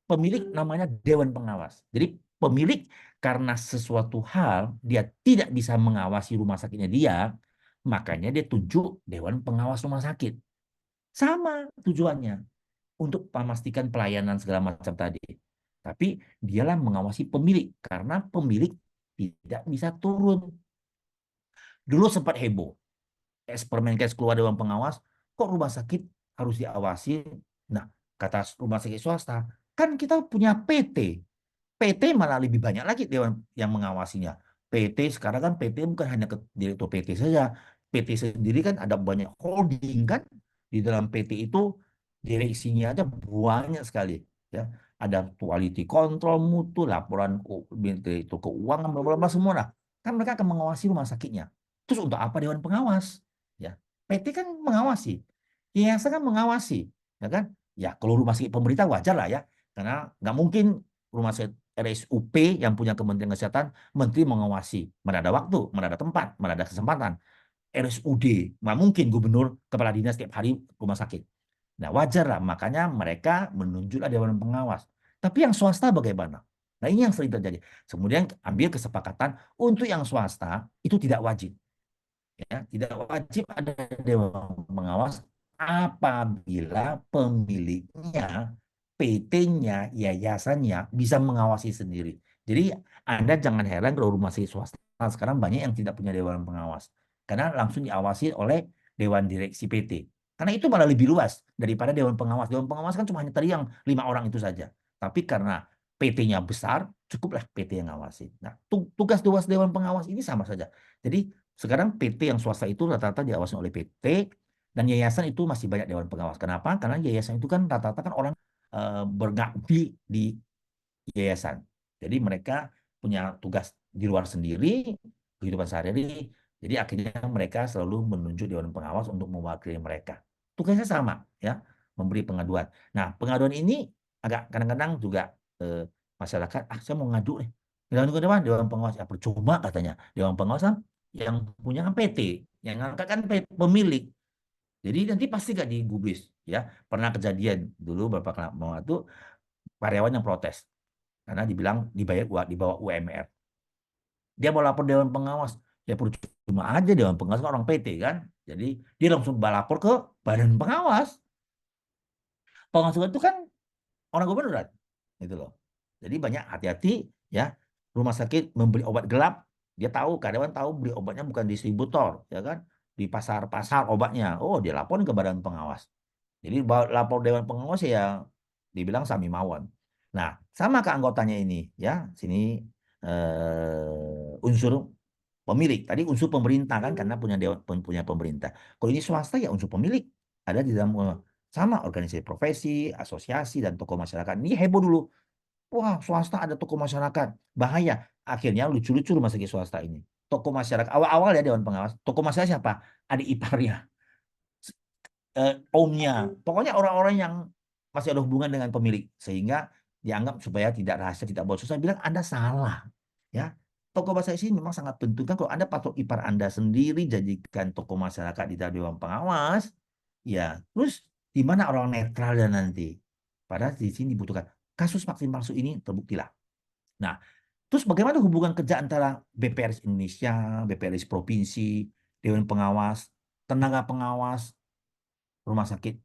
pemilik namanya dewan pengawas. Jadi pemilik karena sesuatu hal dia tidak bisa mengawasi rumah sakitnya dia, makanya dia tunjuk dewan pengawas rumah sakit. Sama tujuannya untuk memastikan pelayanan segala macam tadi. Tapi dialah mengawasi pemilik karena pemilik tidak bisa turun. Dulu sempat heboh. Permenkes keluar dewan pengawas, kok rumah sakit harus diawasi? Nah, kata rumah sakit swasta, kan kita punya PT. PT malah lebih banyak lagi dewan yang mengawasinya. PT sekarang kan PT bukan hanya ke direktur PT saja. PT sendiri kan ada banyak holding kan. Di dalam PT itu direksinya aja banyak sekali. Ya, ada quality control mutu, laporan itu keuangan, bla bla bla semua lah. Kan mereka akan mengawasi rumah sakitnya. Terus untuk apa dewan pengawas? Ya, PT kan mengawasi, yayasan kan mengawasi, ya kan? Ya kalau rumah sakit pemerintah wajar lah ya, karena nggak mungkin rumah sakit RSUP yang punya Kementerian Kesehatan, menteri mengawasi, mana ada waktu, mana ada tempat, mana ada kesempatan. RSUD, nggak mungkin gubernur kepala dinas setiap hari rumah sakit. Nah wajar lah, makanya mereka menunjuklah dewan pengawas. Tapi yang swasta bagaimana? Nah ini yang sering terjadi. Kemudian ambil kesepakatan untuk yang swasta itu tidak wajib. Ya, tidak wajib ada dewan pengawas apabila pemiliknya, PT-nya, yayasannya bisa mengawasi sendiri. Jadi Anda jangan heran kalau rumah sakit swasta sekarang banyak yang tidak punya dewan pengawas karena langsung diawasi oleh dewan direksi PT. Karena itu malah lebih luas daripada dewan pengawas. Dewan pengawas kan cuma hanya tadi yang 5 orang itu saja. Tapi karena PT-nya besar, cukuplah PT yang ngawasi. Nah, tugas dewan pengawas ini sama saja. Jadi sekarang PT yang swasta itu rata-rata diawasi oleh PT dan yayasan itu masih banyak dewan pengawas. Kenapa? Karena yayasan itu kan rata-rata kan orang bergabung di yayasan. Jadi mereka punya tugas di luar sendiri, kehidupan sehari-hari. Jadi akhirnya mereka selalu menunjuk dewan pengawas untuk mewakili mereka. Tugasnya sama, ya, memberi pengaduan. Nah, pengaduan ini agak kadang-kadang juga masyarakat, saya mau ngadu nih. Dewan pengawas, ya percuma katanya. Dewan pengawas kan yang punya kan PT, yang ngangkat kan pemilik. Jadi nanti pasti gak digubris, ya. Pernah kejadian dulu beberapa waktu karyawan yang protes karena dibilang dibayar di bawah UMR. Dia mau lapor dewan pengawas, ya percuma aja, dewan pengawas kan orang PT kan. Jadi dia langsung lapor ke badan pengawas. Pengawas itu kan orang gubernur kan, gitu loh. Jadi banyak hati-hati ya. Rumah sakit membeli obat gelap, dia tahu, karyawan tahu beli obatnya bukan distributor, ya kan? Di pasar-pasar obatnya. Oh, dia lapor ke badan pengawas. Jadi lapor dewan pengawas ya dibilang Sami Mawon. Nah, sama ke anggotanya ini ya. Sini unsur pemilik. Tadi unsur pemerintah kan karena punya pemerintah. Kalau ini swasta ya unsur pemilik. Ada di dalam sama organisasi profesi, asosiasi dan tokoh masyarakat. Ini heboh dulu. Wah, swasta ada tokoh masyarakat. Bahaya. Akhirnya lucu-lucu rumah sakit swasta ini. Tokoh masyarakat awal-awal ya dewan pengawas. Tokoh masyarakat siapa? Adik iparnya, omnya. Pokoknya orang-orang yang masih ada hubungan dengan pemilik sehingga dianggap supaya tidak rahasia, tidak bocor. Saya bilang Anda salah. Ya, tokoh masyarakat ini memang sangat penting kan kalau Anda patok ipar Anda sendiri jadikan tokoh masyarakat di dalam dewan pengawas, ya terus di mana orang netral dan nanti? Padahal di sini dibutuhkan kasus vaksin palsu ini terbuktilah. Nah, terus bagaimana hubungan kerja antara BPRS Indonesia, BPRS Provinsi, Dewan Pengawas, tenaga pengawas, rumah sakit,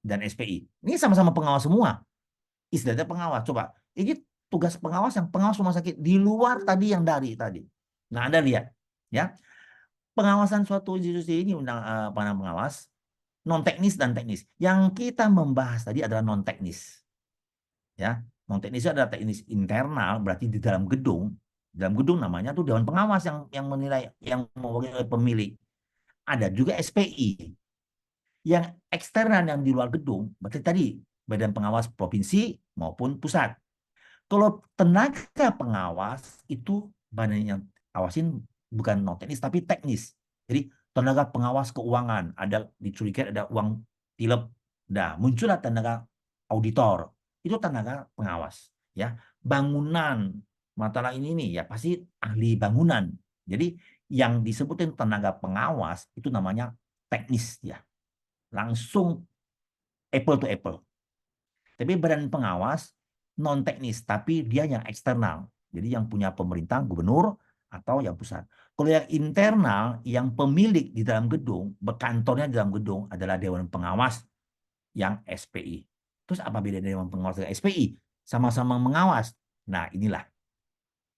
dan SPI? Ini sama-sama pengawas semua. Istilahnya pengawas. Coba, ini tugas pengawas yang pengawas rumah sakit di luar tadi yang dari tadi. Nah, Anda lihat, ya, pengawasan suatu institusi ini undang pengawas non teknis dan teknis. Yang kita membahas tadi adalah non teknis. Ya, non teknis itu adalah teknis internal, berarti di dalam gedung. Dalam gedung namanya tuh dewan pengawas yang menilai, yang mewakili pemilik. Ada juga SPI. Yang eksternal yang di luar gedung, berarti tadi badan pengawas provinsi maupun pusat. Kalau tenaga pengawas itu badan yang awasin bukan non teknis tapi teknis. Jadi tenaga pengawas keuangan, ada dicurigai ada uang tilep, dah muncullah tenaga auditor, itu tenaga pengawas. Ya, bangunan masalah ini nih ya pasti ahli bangunan. Jadi yang disebutin tenaga pengawas itu namanya teknis ya, langsung apple to apple. Tapi badan pengawas non teknis, tapi dia yang eksternal. Jadi yang punya pemerintah, gubernur, atau yang pusat. Kalau yang internal, yang pemilik di dalam gedung, berkantornya di dalam gedung adalah Dewan Pengawas yang SPI. Terus apa beda Dewan Pengawas dengan SPI? Sama-sama mengawas. Nah inilah.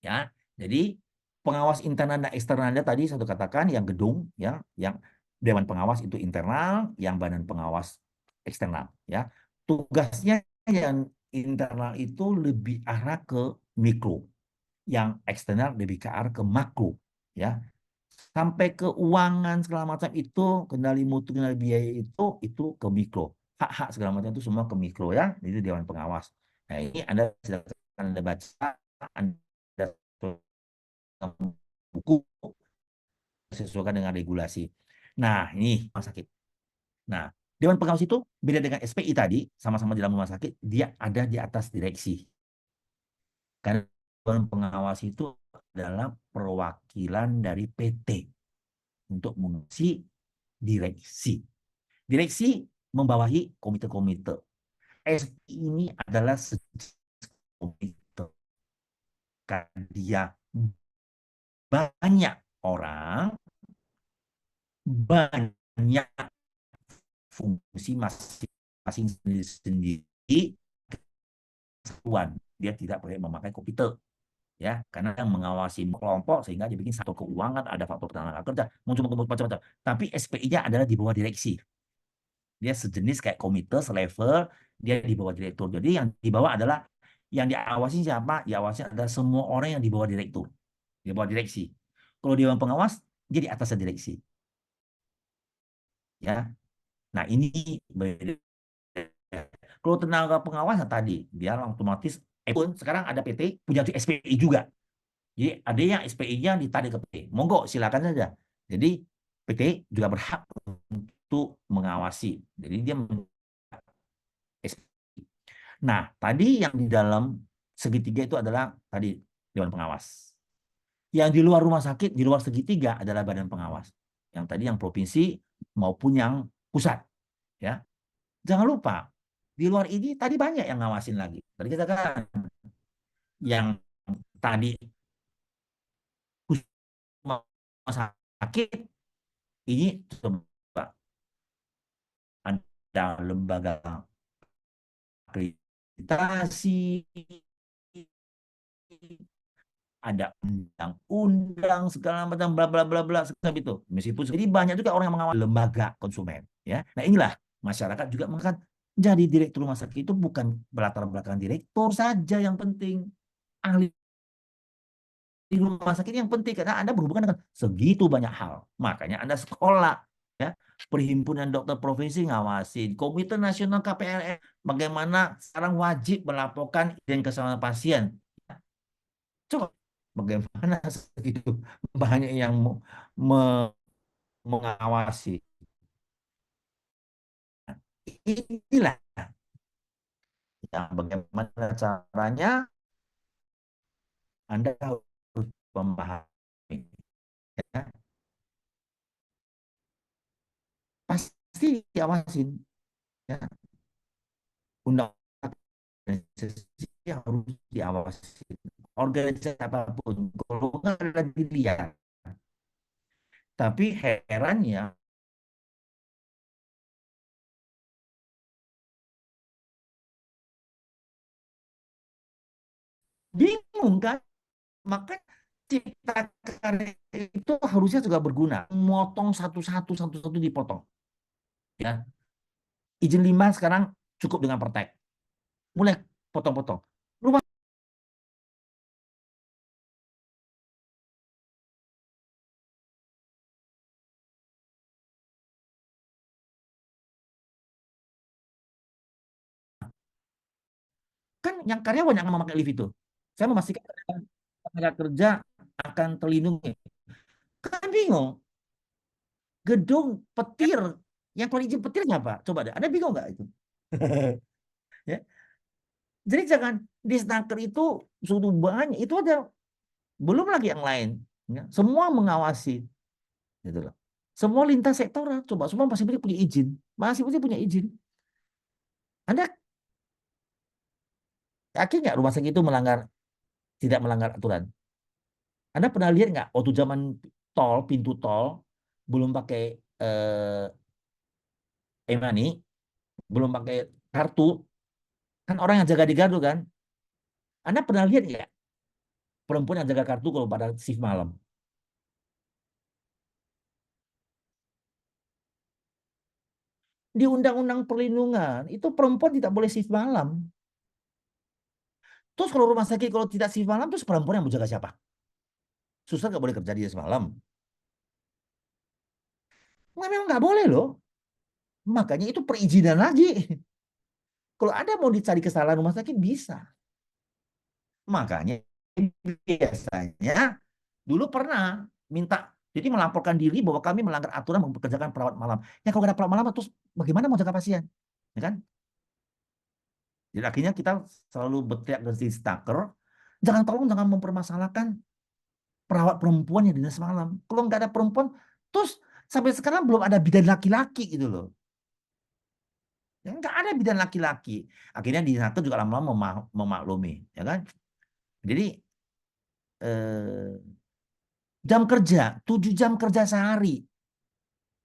Ya, jadi pengawas internal dan eksternalnya tadi saya katakan yang gedung, ya, yang Dewan Pengawas itu internal, yang Badan Pengawas eksternal. Ya, tugasnya yang internal itu lebih arah ke mikro, yang eksternal lebih ke arah ke makro, ya. Sampai keuangan segala macam itu, kendali mutu, kendali biaya itu ke mikro. Hak-hak segala macam itu semua ke mikro ya, itu Dewan Pengawas. Nah, ini Anda baca, Anda buku sesuaikan dengan regulasi. Nah, ini rumah sakit. Nah, Dewan Pengawas itu beda dengan SPI tadi, sama-sama di dalam rumah sakit, dia ada di atas direksi. Karena Dewan Pengawas itu adalah perwakilan dari PT untuk mengisi direksi. Direksi membawahi komite-komite. SPI ini adalah komite. Karena dia banyak orang, banyak fungsi masing-masing sendiri, dia tidak boleh memakai komputer, ya, karena yang mengawasi kelompok sehingga dibikin satu keuangan, ada faktor tenaga kerja, muncul macam-macam. Tapi SPI-nya adalah di bawah direksi. Dia sejenis kayak komite, selevel, dia di bawah direktur. Jadi yang di bawah adalah yang diawasi siapa? Diawasi adalah semua orang yang di bawah direktur, di bawah direksi. Kalau Dewan Pengawas, dia di atas direksi. Ya. Nah, ini beda. Kalau tenaga pengawas tadi, dia otomatis pun sekarang ada PT punya SPI juga. Jadi ada yang SPI-nya ditarik ke PT. Monggo silakan saja. Jadi PT juga berhak untuk mengawasi. Jadi dia SPI. Nah, tadi yang di dalam segitiga itu adalah tadi Dewan Pengawas. Yang di luar rumah sakit, di luar segitiga adalah Badan Pengawas. Yang tadi yang provinsi maupun yang pusat. Ya, jangan lupa di luar ini tadi banyak yang ngawasin lagi. Tadi kita kan yang tadi rumah sakit ini coba ada lembaga akreditasi, ada undang-undang segala macam bla bla bla bla itu. Meskipun jadi banyak juga orang yang mengawal lembaga konsumen, ya. Nah, inilah masyarakat juga mengatakan jadi direktur rumah sakit itu bukan berlatar belakang direktur saja yang penting, ahli di rumah sakit yang penting karena Anda berhubungan dengan segitu banyak hal. Makanya Anda sekolah, ya. Perhimpunan Dokter Provinsi ngawasin, Komite Nasional KPLN bagaimana sekarang wajib melaporkan identitas keselamatan pasien. Coba bagaimana segitu banyak yang mengawasi. Inilah yang bagaimana caranya Anda harus memahami. Ya. Pasti diawasin. Ya. Undang organisasi harus diawasi. Organisasi apapun, golongan adalah dilihat. Tapi herannya bingung kan? Maka cipta karya itu harusnya juga berguna. Motong satu-satu dipotong. Ya. izin 5 sekarang cukup dengan pertek. Mulai potong-potong. Rumah kan yang karyawan yang memakai lift itu. Saya memastikan tenaga kerja akan terlindungi. Kan bingung. Gedung petir yang kalau izin petirnya apa? Coba deh. Ada bingung nggak itu? Ya. Jadi jangan di snaker itu sudah banyak. Itu ada belum lagi yang lain. Ya. Semua mengawasi. Gitu loh. Semua lintas sektoral. Coba semua masih punya izin. Masih punya izin. Anda yakin nggak rumah sakit itu tidak melanggar aturan? Anda pernah lihat nggak waktu zaman tol, pintu tol, belum pakai e-money, belum pakai kartu, kan orang yang jaga di gardu kan? Anda pernah lihat nggak perempuan yang jaga kartu kalau pada shift malam? Di Undang-Undang Perlindungan itu perempuan tidak boleh shift malam. Terus kalau rumah sakit kalau tidak shift malam, terus perempuan yang mau jaga siapa? Suster nggak boleh kerja di semalam. Memang nggak boleh loh. Makanya itu perizinan lagi. Kalau ada mau dicari kesalahan rumah sakit bisa. Makanya biasanya dulu pernah minta jadi melaporkan diri bahwa kami melanggar aturan mempekerjakan perawat malam. Ya kalau nggak ada perawat malam terus bagaimana mau jaga pasien? Ya kan? Jadi akhirnya kita selalu berteriak dari staker, jangan mempermasalahkan perawat perempuan yang dinas malam. Kalau nggak ada perempuan, terus sampai sekarang belum ada bidan laki-laki gitu loh. Ya, nggak ada bidan laki-laki. Akhirnya di Nato juga lama-lama memaklumi, ya kan? Jadi jam kerja 7 jam kerja sehari.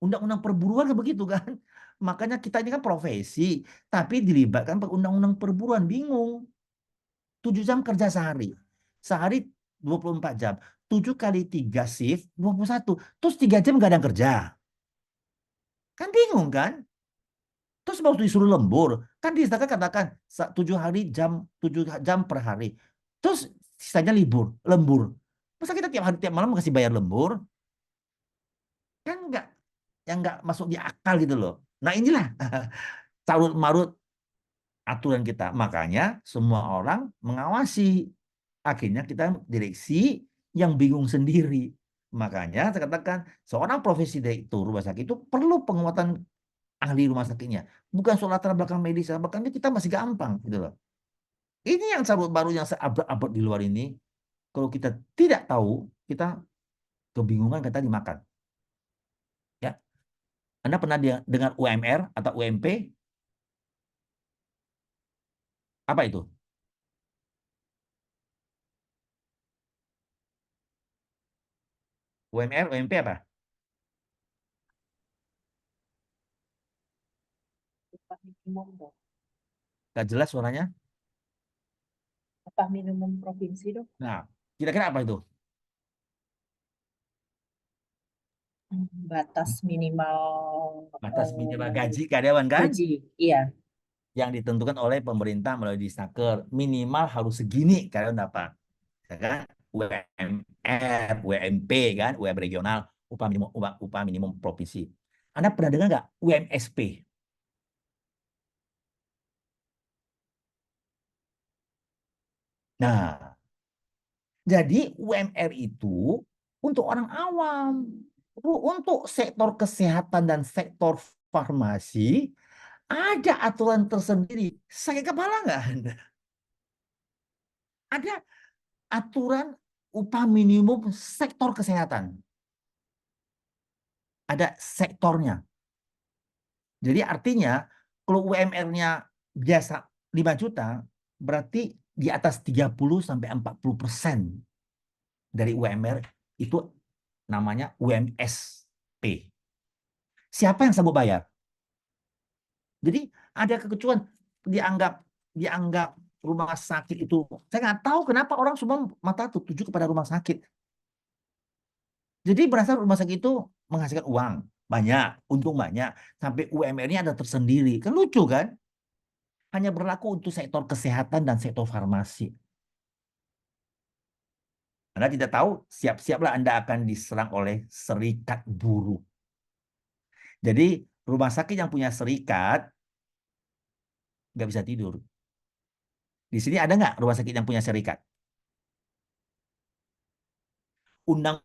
Undang-undang perburuan kan begitu kan? Makanya kita ini kan profesi, tapi dilibatkan undang-undang perburuan bingung. 7 jam kerja sehari. Sehari 24 jam. 7 kali 3 shift 21. Terus 3 jam nggak ada yang kerja. Kan bingung kan? Terus mau disuruh lembur. Kan di Istaka katakan 7 jam per hari. Terus sisanya lembur. Masa kita tiap hari tiap malam kasih bayar lembur? Kan nggak masuk di akal gitu loh. Nah inilah carut marut aturan kita. Makanya semua orang mengawasi. Akhirnya kita direksi yang bingung sendiri. Makanya saya katakan seorang profesi direktur rumah sakit itu perlu penguatan ahli rumah sakitnya. Bukan soal latar belakang medis, bahkan kita masih gampang gitu loh. Ini yang carut baru yang seabad-abad di luar ini. Kalau kita tidak tahu, kita kebingungan kita dimakan. Ya, Anda pernah dengar UMR atau UMP? Apa itu? UMR, UMP apa? Upah minimum dong. Gak jelas suaranya. Upah minimum provinsi dong. Nah, kira-kira apa itu? Batas minimal Batas minimal gaji karyawan kan? gaji. Iya. Yang ditentukan oleh pemerintah melalui Disnaker. Minimal harus segini karyawan dapat. Ya kan? UMR, UMP kan, UMR regional, upah minimum provinsi. Anda pernah dengar nggak UMSP? Nah, jadi UMR itu untuk orang awam, untuk sektor kesehatan dan sektor farmasi ada aturan tersendiri. Sakit kepala nggak Anda? Ada aturan upah minimum sektor kesehatan. Ada sektornya. Jadi artinya kalau UMR-nya biasa 5 juta, berarti di atas 30-40% dari UMR itu namanya UMSP. Siapa yang sanggup bayar? Jadi ada kekecuan dianggap rumah sakit itu. Saya nggak tahu kenapa orang semua mata tertuju kepada rumah sakit. Jadi berasa rumah sakit itu menghasilkan uang. Banyak, untung banyak. Sampai UMR-nya ada tersendiri. Kan lucu kan? Hanya berlaku untuk sektor kesehatan dan sektor farmasi. Anda tidak tahu, siap-siaplah Anda akan diserang oleh serikat buruh. Jadi rumah sakit yang punya serikat nggak bisa tidur. Di sini ada nggak rumah sakit yang punya serikat? Undang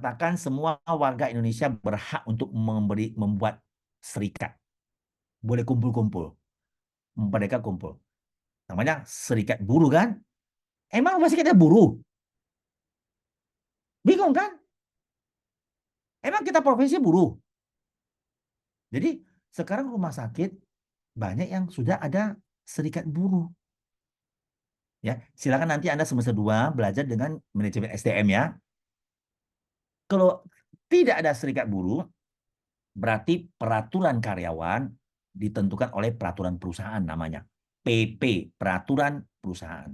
katakan semua warga Indonesia berhak untuk membuat serikat. Boleh kumpul-kumpul. Mereka kumpul. Namanya serikat buruh kan? Emang rumah sakitnya buruh? Bingung kan? Emang kita profesi buruh? Jadi sekarang rumah sakit banyak yang sudah ada serikat buruh. Ya, silakan nanti Anda semester 2 belajar dengan manajemen SDM ya. Kalau tidak ada serikat buruh, berarti peraturan karyawan ditentukan oleh peraturan perusahaan namanya. PP, peraturan perusahaan.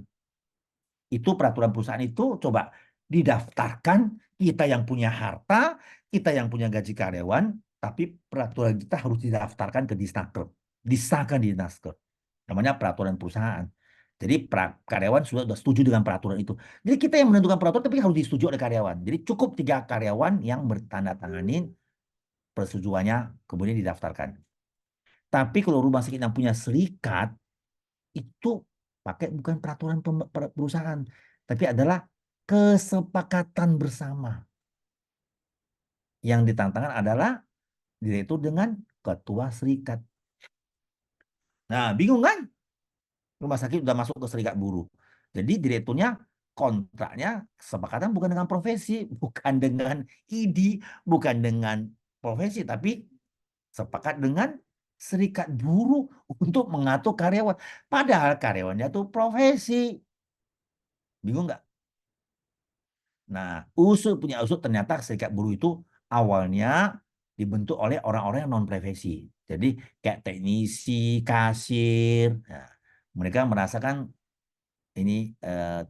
Itu peraturan perusahaan itu coba didaftarkan, kita yang punya harta, kita yang punya gaji karyawan, tapi peraturan kita harus didaftarkan ke Disnaker. Disahkan di Disnaker. Namanya peraturan perusahaan. Jadi karyawan sudah setuju dengan peraturan itu. Jadi kita yang menentukan peraturan tapi harus disetujui oleh karyawan. Jadi cukup 3 karyawan yang bertanda tanganin persetujuannya kemudian didaftarkan. Tapi kalau rumah sakit yang punya serikat itu pakai bukan peraturan perusahaan, tapi adalah kesepakatan bersama. Yang ditantangkan adalah direktur dengan ketua serikat. Nah, bingung kan? Rumah sakit sudah masuk ke serikat buruh. Jadi direkturnya kontraknya kesepakatan bukan dengan profesi, bukan dengan ID, bukan dengan profesi, tapi sepakat dengan serikat buruh untuk mengatur karyawan. Padahal karyawannya itu profesi. Bingung nggak? Nah, punya usul ternyata serikat buruh itu awalnya dibentuk oleh orang-orang yang non-profesi. Jadi kayak teknisi, kasir. Nah, mereka merasakan ini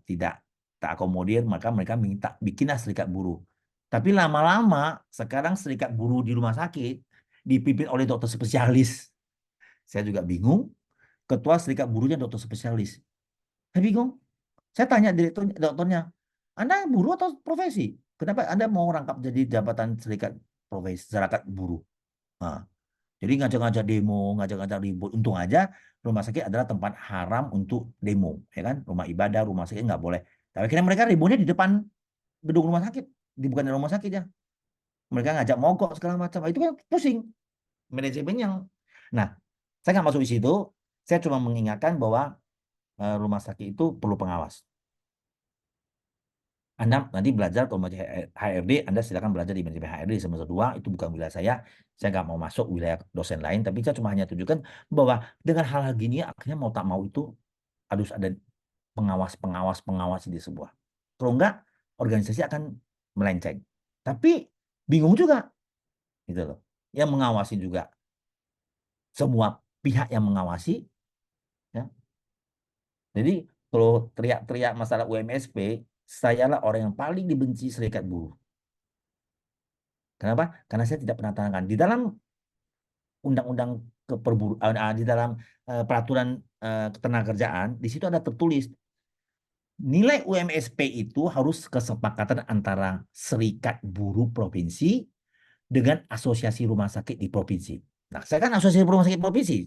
tidak tak akomodir, maka mereka minta bikinlah serikat buruh. Tapi lama-lama sekarang serikat buruh di rumah sakit dipimpin oleh dokter spesialis. Saya juga bingung. Ketua serikat buruhnya dokter spesialis. Saya bingung. Saya tanya dokternya, Anda buruh atau profesi? Kenapa Anda mau rangkap jadi jabatan serikat profesi, serikat buruh? Nah, jadi ngajak-ngajak demo, ngajak-ngajak ribut. Untung aja rumah sakit adalah tempat haram untuk demo, ya kan? Rumah ibadah, rumah sakit nggak boleh. Tapi akhirnya mereka ributnya di depan gedung rumah sakit, bukan di rumah sakit ya. Mereka ngajak mogok segala macam. Itu kan pusing manajemen yang. Nah, saya nggak masuk di situ. Saya cuma mengingatkan bahwa rumah sakit itu perlu pengawas. Anda nanti belajar kalau mau HRD, Anda silakan belajar di manajemen HRD semester 2, itu bukan wilayah saya. Saya nggak mau masuk wilayah dosen lain, tapi saya cuma hanya tunjukkan bahwa dengan hal-hal gini akhirnya mau tak mau itu harus ada pengawas di sebuah. Kalau enggak, organisasi akan melenceng. Tapi bingung juga, gitu loh. Yang mengawasi juga semua pihak yang mengawasi, ya. Jadi kalau teriak-teriak masalah UMSP, sayalah orang yang paling dibenci serikat buruh. Kenapa? Karena saya tidak pernah tanyakan. Di dalam undang-undang di dalam peraturan ketenagakerjaan, di situ ada tertulis nilai UMSP itu harus kesepakatan antara serikat buruh provinsi dengan asosiasi rumah sakit di provinsi. Nah, saya kan asosiasi rumah sakit provinsi.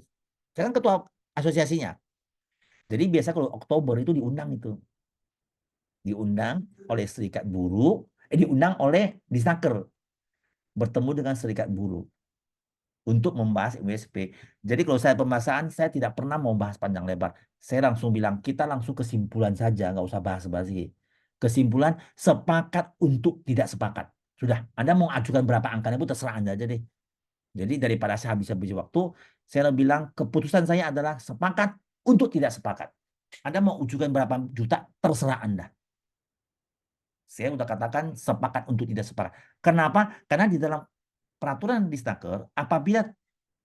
Saya kan ketua asosiasinya. Jadi biasa kalau Oktober itu diundang itu. Diundang oleh serikat buruh, diundang oleh Disnaker bertemu dengan serikat buruh untuk membahas USP. Jadi kalau saya pembahasan, saya tidak pernah mau bahas panjang lebar. Saya langsung bilang, kita langsung kesimpulan saja, nggak usah bahas-bahas. Kesimpulan, sepakat untuk tidak sepakat. Sudah, Anda mau ajukan berapa angkanya pun terserah Anda aja deh. Jadi daripada saya habis-habis waktu, saya bilang keputusan saya adalah sepakat untuk tidak sepakat. Anda mau ajukan berapa juta, terserah Anda. Saya udah katakan sepakat untuk tidak sepakat. Kenapa? Karena di dalam peraturan Disnaker, apabila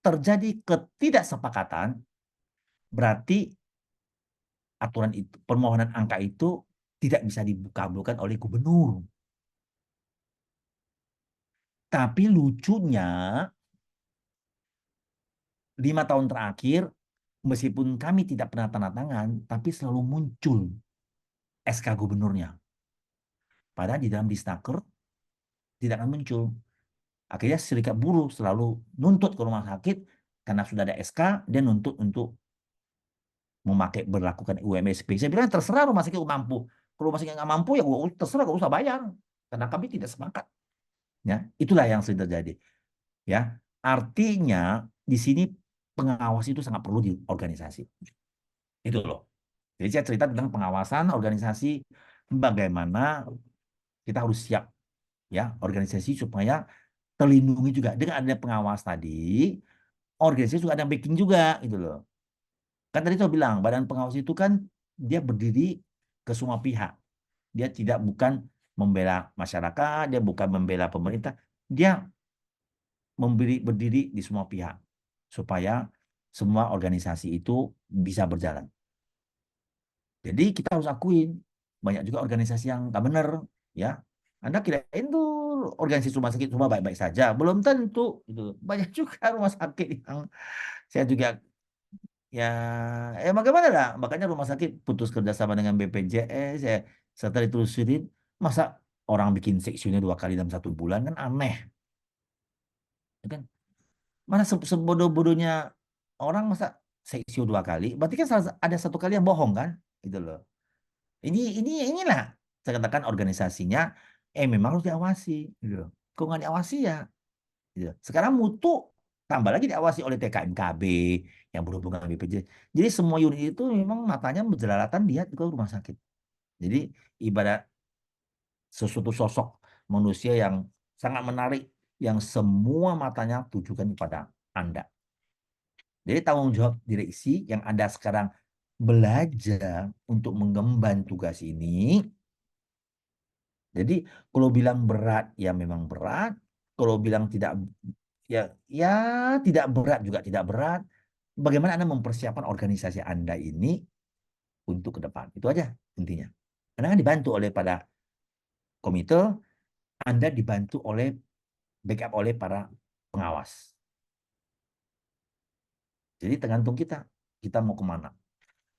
terjadi ketidaksepakatan, berarti aturan itu, permohonan angka itu tidak bisa dikabulkan oleh gubernur. Tapi lucunya 5 tahun terakhir, meskipun kami tidak pernah tanda tangan, tapi selalu muncul SK gubernurnya. Padahal di dalam Disnaker tidak akan muncul. Akhirnya serikat buruh selalu nuntut ke rumah sakit karena sudah ada SK, dia nuntut untuk berlakukan UMSP. Saya bilang terserah rumah sakit mampu. Kalau rumah sakit nggak mampu ya terserah, nggak usah bayar. Karena kami tidak sepakat. Ya, itulah yang sering terjadi. Ya, artinya di sini pengawas itu sangat perlu di organisasi. Itu loh. Jadi saya cerita tentang pengawasan organisasi, bagaimana kita harus siap ya organisasi supaya terlindungi juga dengan adanya pengawas tadi, organisasi juga ada backing juga gitu loh. Kan tadi saya bilang badan pengawas itu kan dia berdiri ke semua pihak. Dia bukan membela masyarakat, dia bukan membela pemerintah, dia berdiri di semua pihak supaya semua organisasi itu bisa berjalan. Jadi kita harus akuin banyak juga organisasi yang nggak benar, ya. Anda kirain tuh organisasi rumah sakit semua baik-baik saja, belum tentu. Gitu. Banyak juga rumah sakit yang saya juga ya, bagaimana lah. Makanya rumah sakit putus kerjasama dengan BPJS, setelah ditelusurin, masa orang bikin seksinya 2 kali dalam 1 bulan kan aneh, ya kan? Mana sebodoh-bodohnya orang masa seksio 2 kali, berarti kan ada 1 kali yang bohong kan, gitu loh. Inilah saya katakan organisasinya memang harus diawasi, gitu. Kok nggak diawasi ya? Gitu. Sekarang mutu tambah lagi diawasi oleh TKMKB yang berhubungan dengan BPJS. Jadi semua unit itu memang matanya berjelalatan lihat ke rumah sakit. Jadi ibarat sesuatu sosok manusia yang sangat menarik yang semua matanya tujukan kepada Anda. Jadi tanggung jawab direksi yang Anda sekarang belajar untuk mengemban tugas ini. Jadi kalau bilang berat ya memang berat, kalau bilang tidak ya tidak berat juga tidak berat. Bagaimana Anda mempersiapkan organisasi Anda ini untuk ke depan? Itu aja intinya. Anda kan dibantu oleh pada komite, Anda dibantu oleh backup oleh para pengawas. Jadi tergantung kita mau kemana.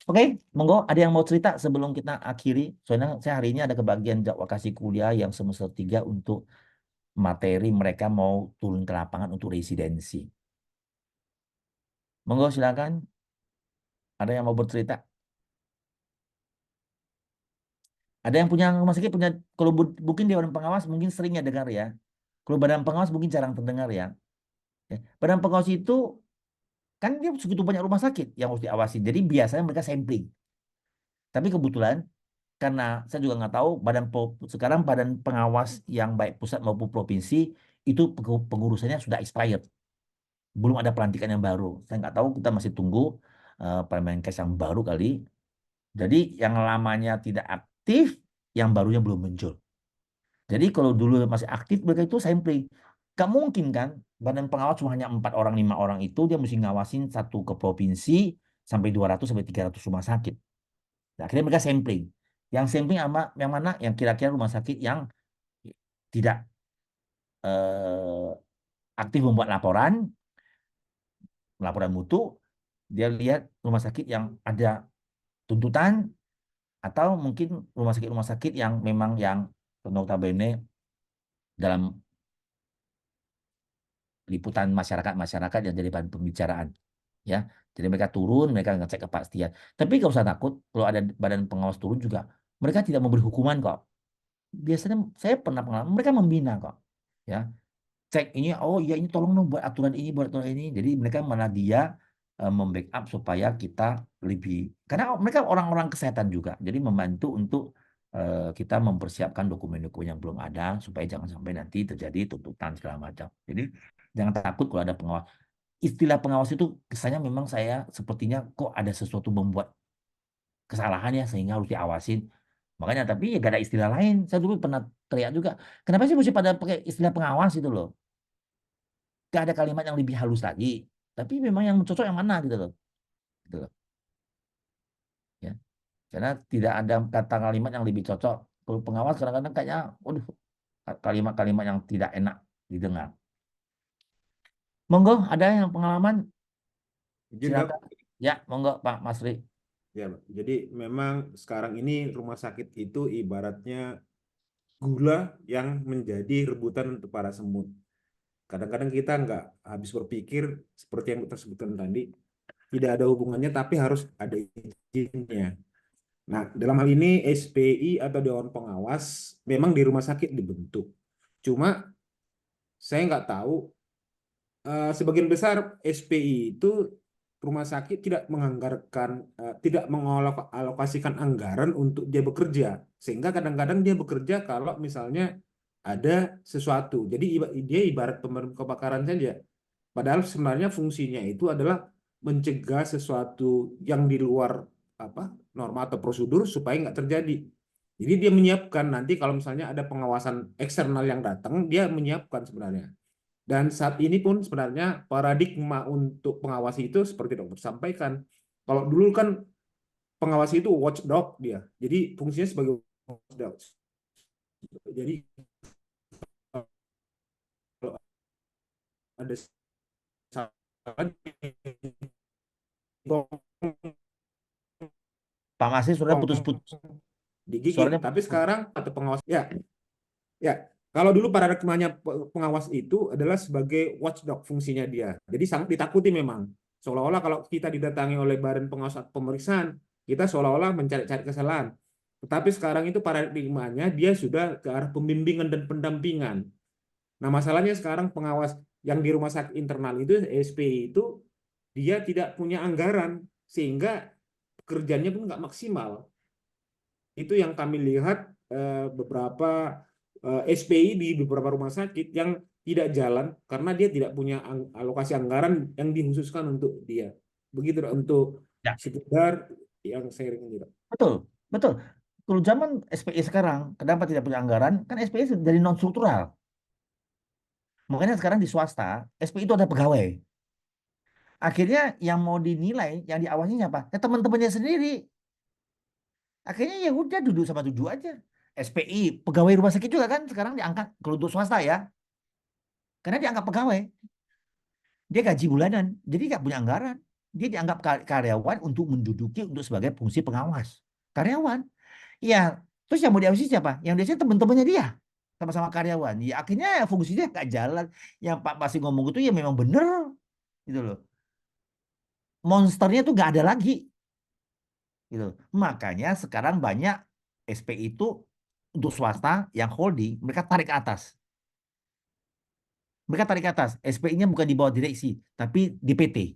Oke, monggo ada yang mau cerita sebelum kita akhiri. Soalnya saya hari ini ada kebagian jadwal kasih kuliah yang semester 3 untuk materi mereka mau turun ke lapangan untuk residensi. Monggo silakan. Ada yang mau bercerita? Ada yang punya rumah sakit punya, kalau mungkin Dewan Pengawas mungkin seringnya dengar ya. Kalau Badan Pengawas mungkin jarang terdengar ya. Badan Pengawas itu kan dia segitu banyak rumah sakit yang harus diawasi. Jadi biasanya mereka sampling. Tapi kebetulan karena saya juga nggak tahu sekarang badan pengawas yang baik pusat maupun provinsi itu pengurusannya sudah expired. Belum ada pelantikan yang baru. Saya nggak tahu, kita masih tunggu Permenkes yang baru kali. Jadi yang lamanya tidak aktif, yang barunya belum muncul. Jadi kalau dulu masih aktif mereka itu sampling. Gak mungkin kan badan pengawas cuma hanya 4 orang 5 orang itu dia mesti ngawasin satu ke provinsi sampai 200 sampai 300 rumah sakit. Nah, akhirnya mereka sampling. Yang sampling yang mana yang kira-kira rumah sakit yang tidak eh, aktif membuat laporan mutu, dia lihat rumah sakit yang ada tuntutan atau mungkin rumah sakit yang memang yang notabene dalam liputan masyarakat yang jadi bahan pembicaraan, ya. Jadi mereka turun, mereka ngecek kepastian. Tapi nggak usah takut kalau ada badan pengawas turun juga, mereka tidak memberi hukuman kok. Biasanya saya pernah pengalaman mereka membina kok, ya. Cek ini, oh iya ini tolong dong buat aturan ini. Jadi mereka malah dia membackup supaya kita lebih, karena mereka orang-orang kesehatan juga, jadi membantu untuk kita mempersiapkan dokumen-dokumen yang belum ada supaya jangan sampai nanti terjadi tuntutan segala macam. Jadi jangan takut kalau ada pengawas. Istilah pengawas itu kesannya memang saya sepertinya kok ada sesuatu membuat kesalahan ya sehingga harus diawasin. Makanya tapi ya gak ada istilah lain. Saya dulu pernah teriak juga, kenapa sih mesti pada pakai istilah pengawas itu loh? Gak ada kalimat yang lebih halus lagi. Tapi memang yang cocok yang mana gitu loh. Gitu loh. Ya. Karena tidak ada kata kalimat yang lebih cocok. Kalau pengawas kadang-kadang kayaknya, waduh, kalimat-kalimat yang tidak enak didengar. Monggo, ada yang pengalaman? Izin, Dok. Silakan. Ya, monggo Pak Masri. Ya, jadi memang sekarang ini rumah sakit itu ibaratnya gula yang menjadi rebutan untuk para semut. Kadang-kadang kita nggak habis berpikir seperti yang kita sebutkan tadi, tidak ada hubungannya tapi harus ada izinnya. Nah, dalam hal ini SPI atau Dewan Pengawas memang di rumah sakit dibentuk. Cuma saya nggak tahu, sebagian besar SPI itu rumah sakit tidak mengalokasikan anggaran untuk dia bekerja, sehingga kadang-kadang dia bekerja kalau misalnya ada sesuatu. Jadi dia ibarat pemadam kebakaran saja. Padahal sebenarnya fungsinya itu adalah mencegah sesuatu yang di luar norma atau prosedur supaya nggak terjadi. Jadi dia menyiapkan nanti kalau misalnya ada pengawasan eksternal yang datang, dia menyiapkan sebenarnya. Dan saat ini pun sebenarnya paradigma untuk pengawas itu seperti dokter sampaikan. Kalau dulu kan pengawas itu watchdog dia. Jadi fungsinya sebagai watchdog. Jadi kalau ada salah Pak Masri sudah putus-putus. digigit. Suaranya Tapi sekarang atau pengawas ya kalau dulu paradigmanya pengawas itu adalah sebagai watchdog fungsinya dia. Jadi sangat ditakuti memang. Seolah-olah kalau kita didatangi oleh badan pengawas atau pemeriksaan, kita seolah-olah mencari-cari kesalahan. Tetapi sekarang itu paradigmanya dia sudah ke arah pembimbingan dan pendampingan. Nah, masalahnya sekarang pengawas yang di rumah sakit internal itu, SPI itu, dia tidak punya anggaran, sehingga pekerjaannya pun nggak maksimal. Itu yang kami lihat beberapa SPI di beberapa rumah sakit yang tidak jalan karena dia tidak punya alokasi anggaran yang dikhususkan untuk dia. Begitu untuk Ya, sekedar yang saya ringan. betul, betul. Kalau zaman SPI sekarang, kenapa tidak punya anggaran? Kan SPI jadi non struktural. Makanya sekarang di swasta, SPI itu ada pegawai. Akhirnya yang mau dinilai, yang diawasi siapa? Ya teman-temannya sendiri. Akhirnya ya udah duduk aja. SPI, pegawai rumah sakit juga kan sekarang diangkat kalau untuk swasta ya. Karena dianggap pegawai. Dia gaji bulanan, jadi nggak punya anggaran. Dia dianggap karyawan untuk menduduki untuk sebagai fungsi pengawas. Karyawan. Ya, terus yang mau diawasi siapa? Yang biasanya teman-temannya dia. Sama-sama karyawan. Ya akhirnya fungsinya nggak jalan. Yang Pak Pasi ngomong itu ya memang benar. Gitu loh. Monsternya tuh nggak ada lagi. Gitu. Makanya sekarang banyak SPI itu untuk swasta yang holding, mereka tarik ke atas. Mereka tarik ke atas. SPI-nya bukan di bawah direksi, tapi di PT.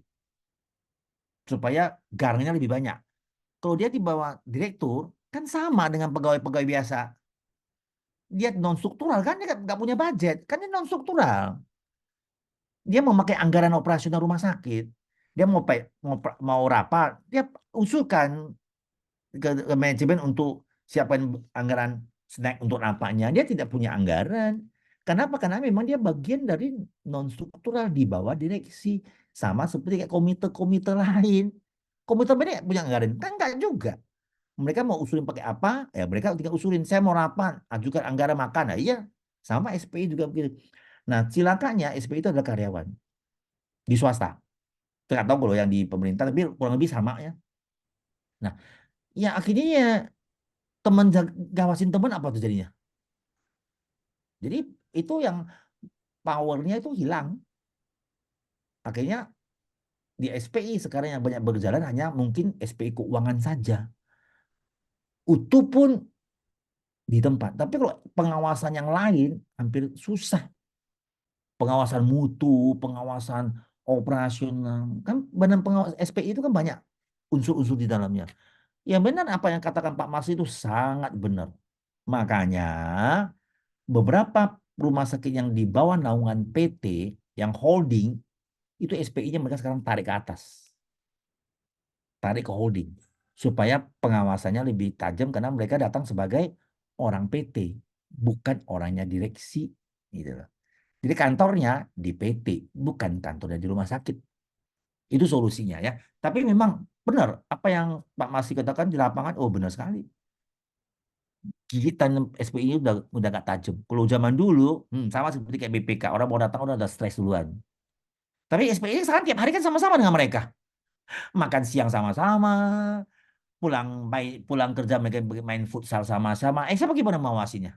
Supaya garangnya lebih banyak. Kalau dia di bawah direktur, kan sama dengan pegawai-pegawai biasa. Dia non struktural, kan dia nggak punya budget. Kan dia non struktural. Dia memakai anggaran operasional rumah sakit. Dia mau rapat, dia usulkan ke manajemen untuk siapkan anggaran snack untuk rapatnya. Dia tidak punya anggaran. Kenapa? Karena memang dia bagian dari non struktural di bawah direksi, sama seperti kayak komite-komite lain. Komite ini punya anggaran kan enggak juga. Mereka mau usulin pakai apa? Ya mereka tinggal usulin. Saya mau rapat, ajukan anggaran makan. Nah, iya, sama SPI juga begitu. Nah, silakannya SPI itu adalah karyawan di swasta. Saya nggak tahu kalau yang di pemerintah, tapi kurang lebih sama ya. Nah, ya akhirnya ya teman gawasin teman apa tuh jadinya? Jadi itu yang powernya itu hilang. Akhirnya di SPI sekarang yang banyak berjalan hanya mungkin SPI keuangan saja. Utuh pun di tempat. Tapi kalau pengawasan yang lain hampir susah. Pengawasan mutu, pengawasan operasional. Kan badan pengawas SPI itu kan banyak unsur-unsur di dalamnya. Ya benar apa yang katakan Pak Mas itu sangat benar. Makanya beberapa rumah sakit yang di bawah naungan PT, yang holding, itu SPI-nya mereka sekarang tarik ke atas. Tarik ke holding. Supaya pengawasannya lebih tajam karena mereka datang sebagai orang PT, bukan orangnya direksi. Gitu loh. Jadi kantornya di PT, bukan kantornya di rumah sakit. Itu solusinya ya. Tapi memang benar apa yang Pak Masih katakan di lapangan, oh benar sekali. gigitan SPI udah gak tajam. Kalau zaman dulu, sama seperti kayak BPK, orang mau datang udah stres duluan. Tapi SPI sekarang tiap hari kan sama-sama dengan mereka. Makan siang sama-sama, pulang kerja mereka main futsal sama-sama. Siapa gimana mengawasinya?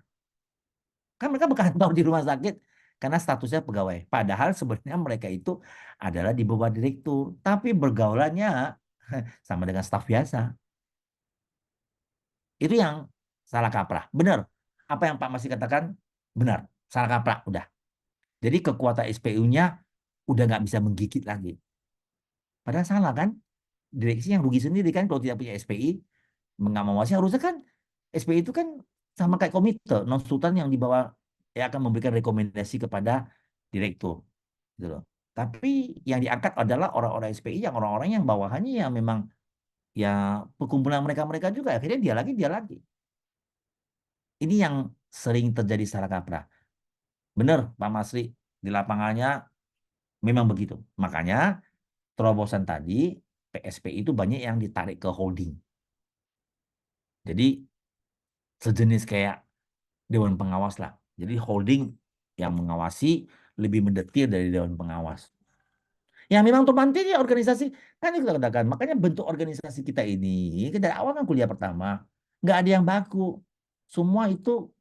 Kan mereka berkantor di rumah sakit karena statusnya pegawai. Padahal sebenarnya mereka itu adalah di bawah direktur, tapi bergaulannya sama dengan staf biasa. Itu yang salah kaprah. Benar. Apa yang Pak Masih katakan benar. Salah kaprah udah. Jadi kekuatan SPU-nya udah nggak bisa menggigit lagi. Padahal salah kan? Direksi yang rugi sendiri kan kalau tidak punya SPI, nggak mengawasi. Harusnya kan SPI itu kan sama kayak komite non sultan yang dibawa ya akan memberikan rekomendasi kepada direktur gitu loh. Tapi yang diangkat adalah orang-orang SPI yang orang-orang yang bawahannya yang memang ya perkumpulan mereka-mereka juga akhirnya dia lagi. Ini yang sering terjadi salah kaprah. Benar Pak Masri, di lapangannya memang begitu. Makanya terobosan tadi PSPI itu banyak yang ditarik ke holding. Jadi sejenis kayak dewan pengawas lah. Jadi holding yang mengawasi lebih mendetil dari dewan pengawas. Yang memang tumpang tindih organisasi kan kita katakan. Makanya bentuk organisasi kita ini dari awal kan kuliah pertama nggak ada yang baku. Semua itu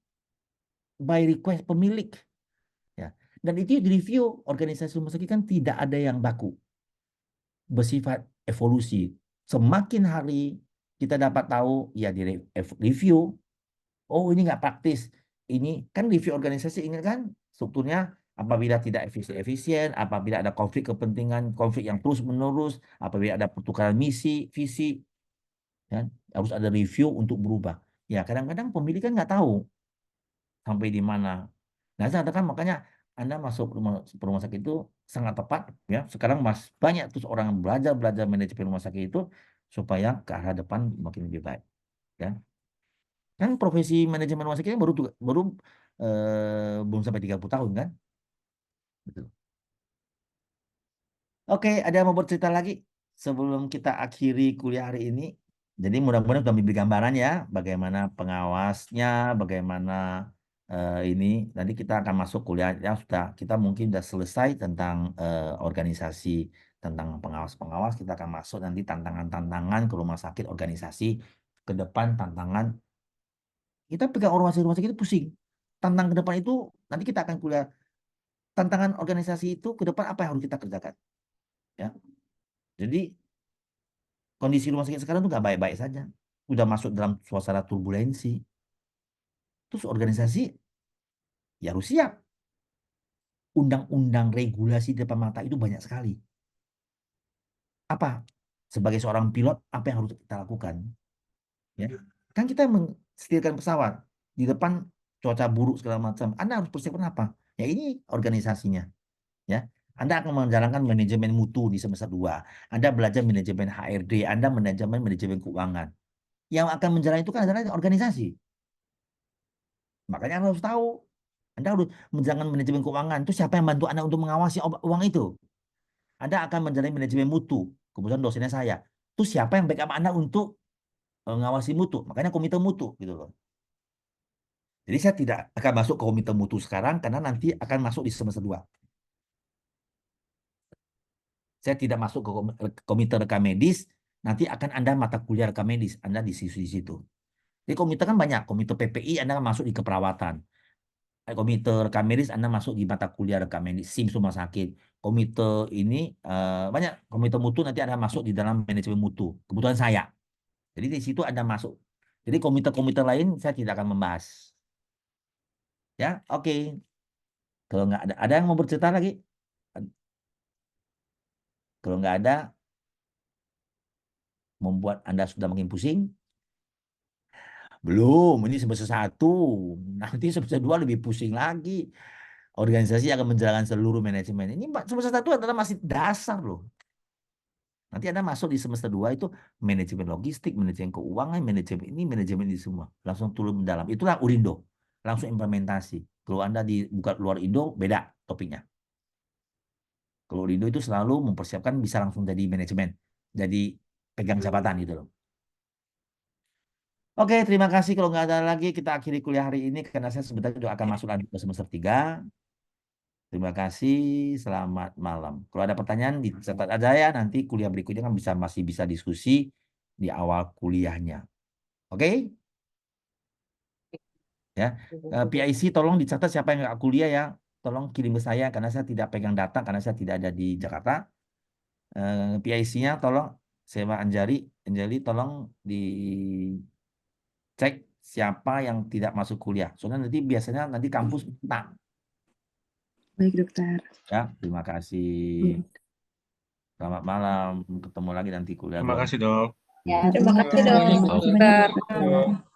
by request pemilik. Ya. Dan itu direview organisasi rumah sakit kan tidak ada yang baku. Bersifat evolusi. Semakin hari kita dapat tahu ya di review. Oh ini nggak praktis. Ini kan review organisasi ingat kan strukturnya apabila tidak efisien, apabila ada konflik kepentingan, konflik yang terus menerus, apabila ada pertukaran misi, visi, ya, harus ada review untuk berubah. Ya kadang-kadang pemilik kan nggak tahu sampai di mana. Nah saya katakan makanya Anda masuk rumah sakit itu sangat tepat ya. Sekarang banyak terus orang belajar manajemen rumah sakit itu supaya ke arah depan makin lebih baik. Ya. Kan profesi manajemen rumah sakit baru belum sampai 30 tahun kan? Betul. Oke, ada yang mau bercerita lagi sebelum kita akhiri kuliah hari ini? Jadi mudah-mudahan sudah memberi gambaran ya, bagaimana pengawasnya, bagaimana ini. Nanti kita akan masuk kuliah yang sudah kita mungkin sudah selesai tentang organisasi, tentang pengawas-pengawas. Kita akan masuk nanti tantangan-tantangan ke rumah sakit, organisasi ke depan tantangan. Kita pegang rumah sakit itu pusing. Tantangan ke depan itu nanti kita akan kuliah. Tantangan organisasi itu ke depan apa yang harus kita kerjakan? Ya, jadi kondisi rumah sakit sekarang tuh nggak baik-baik saja. Udah masuk dalam suasana turbulensi. Terus organisasi ya harus siap. Undang-undang regulasi di depan mata itu banyak sekali. Apa? Sebagai seorang pilot, apa yang harus kita lakukan? Ya, kan kita mensetirkan pesawat di depan cuaca buruk segala macam. Anda harus persiapkan apa? Ya ini organisasinya. Ya, Anda akan menjalankan manajemen mutu di semester 2. Anda belajar manajemen HRD, Anda manajemen keuangan. Yang akan menjalani itu kan adalah organisasi. Makanya Anda harus tahu. Anda harus menjalankan manajemen keuangan. Itu siapa yang bantu Anda untuk mengawasi uang itu? Anda akan menjalani manajemen mutu. Kebetulan dosennya saya. Itu siapa yang backup Anda untuk mengawasi mutu? Makanya komite mutu gitu loh. Jadi saya tidak akan masuk ke komite mutu sekarang karena nanti akan masuk di semester 2. Saya tidak masuk ke komite rekam medis, nanti akan Anda mata kuliah rekam medis, Anda di situ. Jadi komite kan banyak, komite PPI Anda masuk di keperawatan. Komite rekam medis Anda masuk di mata kuliah rekam medis, SIMS rumah sakit. Komite ini banyak, komite mutu nanti Anda masuk di dalam manajemen mutu. Kebetulan saya. Jadi di situ Anda masuk. Jadi komite-komite lain saya tidak akan membahas. Ya, oke. Kalau nggak ada yang mau bercerita lagi? Kalau nggak ada, membuat Anda sudah makin pusing. Belum, ini semester 1. Nanti semester 2 lebih pusing lagi. Organisasi akan menjalankan seluruh manajemen. Ini semester 1 adalah masih dasar loh. Nanti Anda masuk di semester 2 itu manajemen logistik, manajemen keuangan, manajemen ini semua. Langsung turun mendalam. Itulah Urindo. Langsung implementasi. Kalau Anda buka luar Indo, beda topiknya. Kalau Urindo itu selalu mempersiapkan bisa langsung jadi manajemen. Jadi pegang jabatan gitu loh. Oke, terima kasih. Kalau nggak ada lagi, kita akhiri kuliah hari ini karena saya sebentar juga akan masuk lagi ke semester 3. Terima kasih, selamat malam. Kalau ada pertanyaan, dicatat aja ya. Nanti kuliah berikutnya kan masih bisa diskusi di awal kuliahnya. Oke? Ya, PIC tolong dicatat siapa yang nggak kuliah ya. Tolong kirim ke saya karena saya tidak pegang data karena saya tidak ada di Jakarta. PIC-nya tolong Sewa Anjali tolong dicek siapa yang tidak masuk kuliah. Soalnya nanti biasanya nanti kampus minta. Baik, dokter. Ya, terima kasih. Iya. Selamat malam. Ketemu lagi nanti kuliah Terima 2. kasih, Dok. Ya, Terima kasih, dok. Makasih banyak, Dokter. dokter.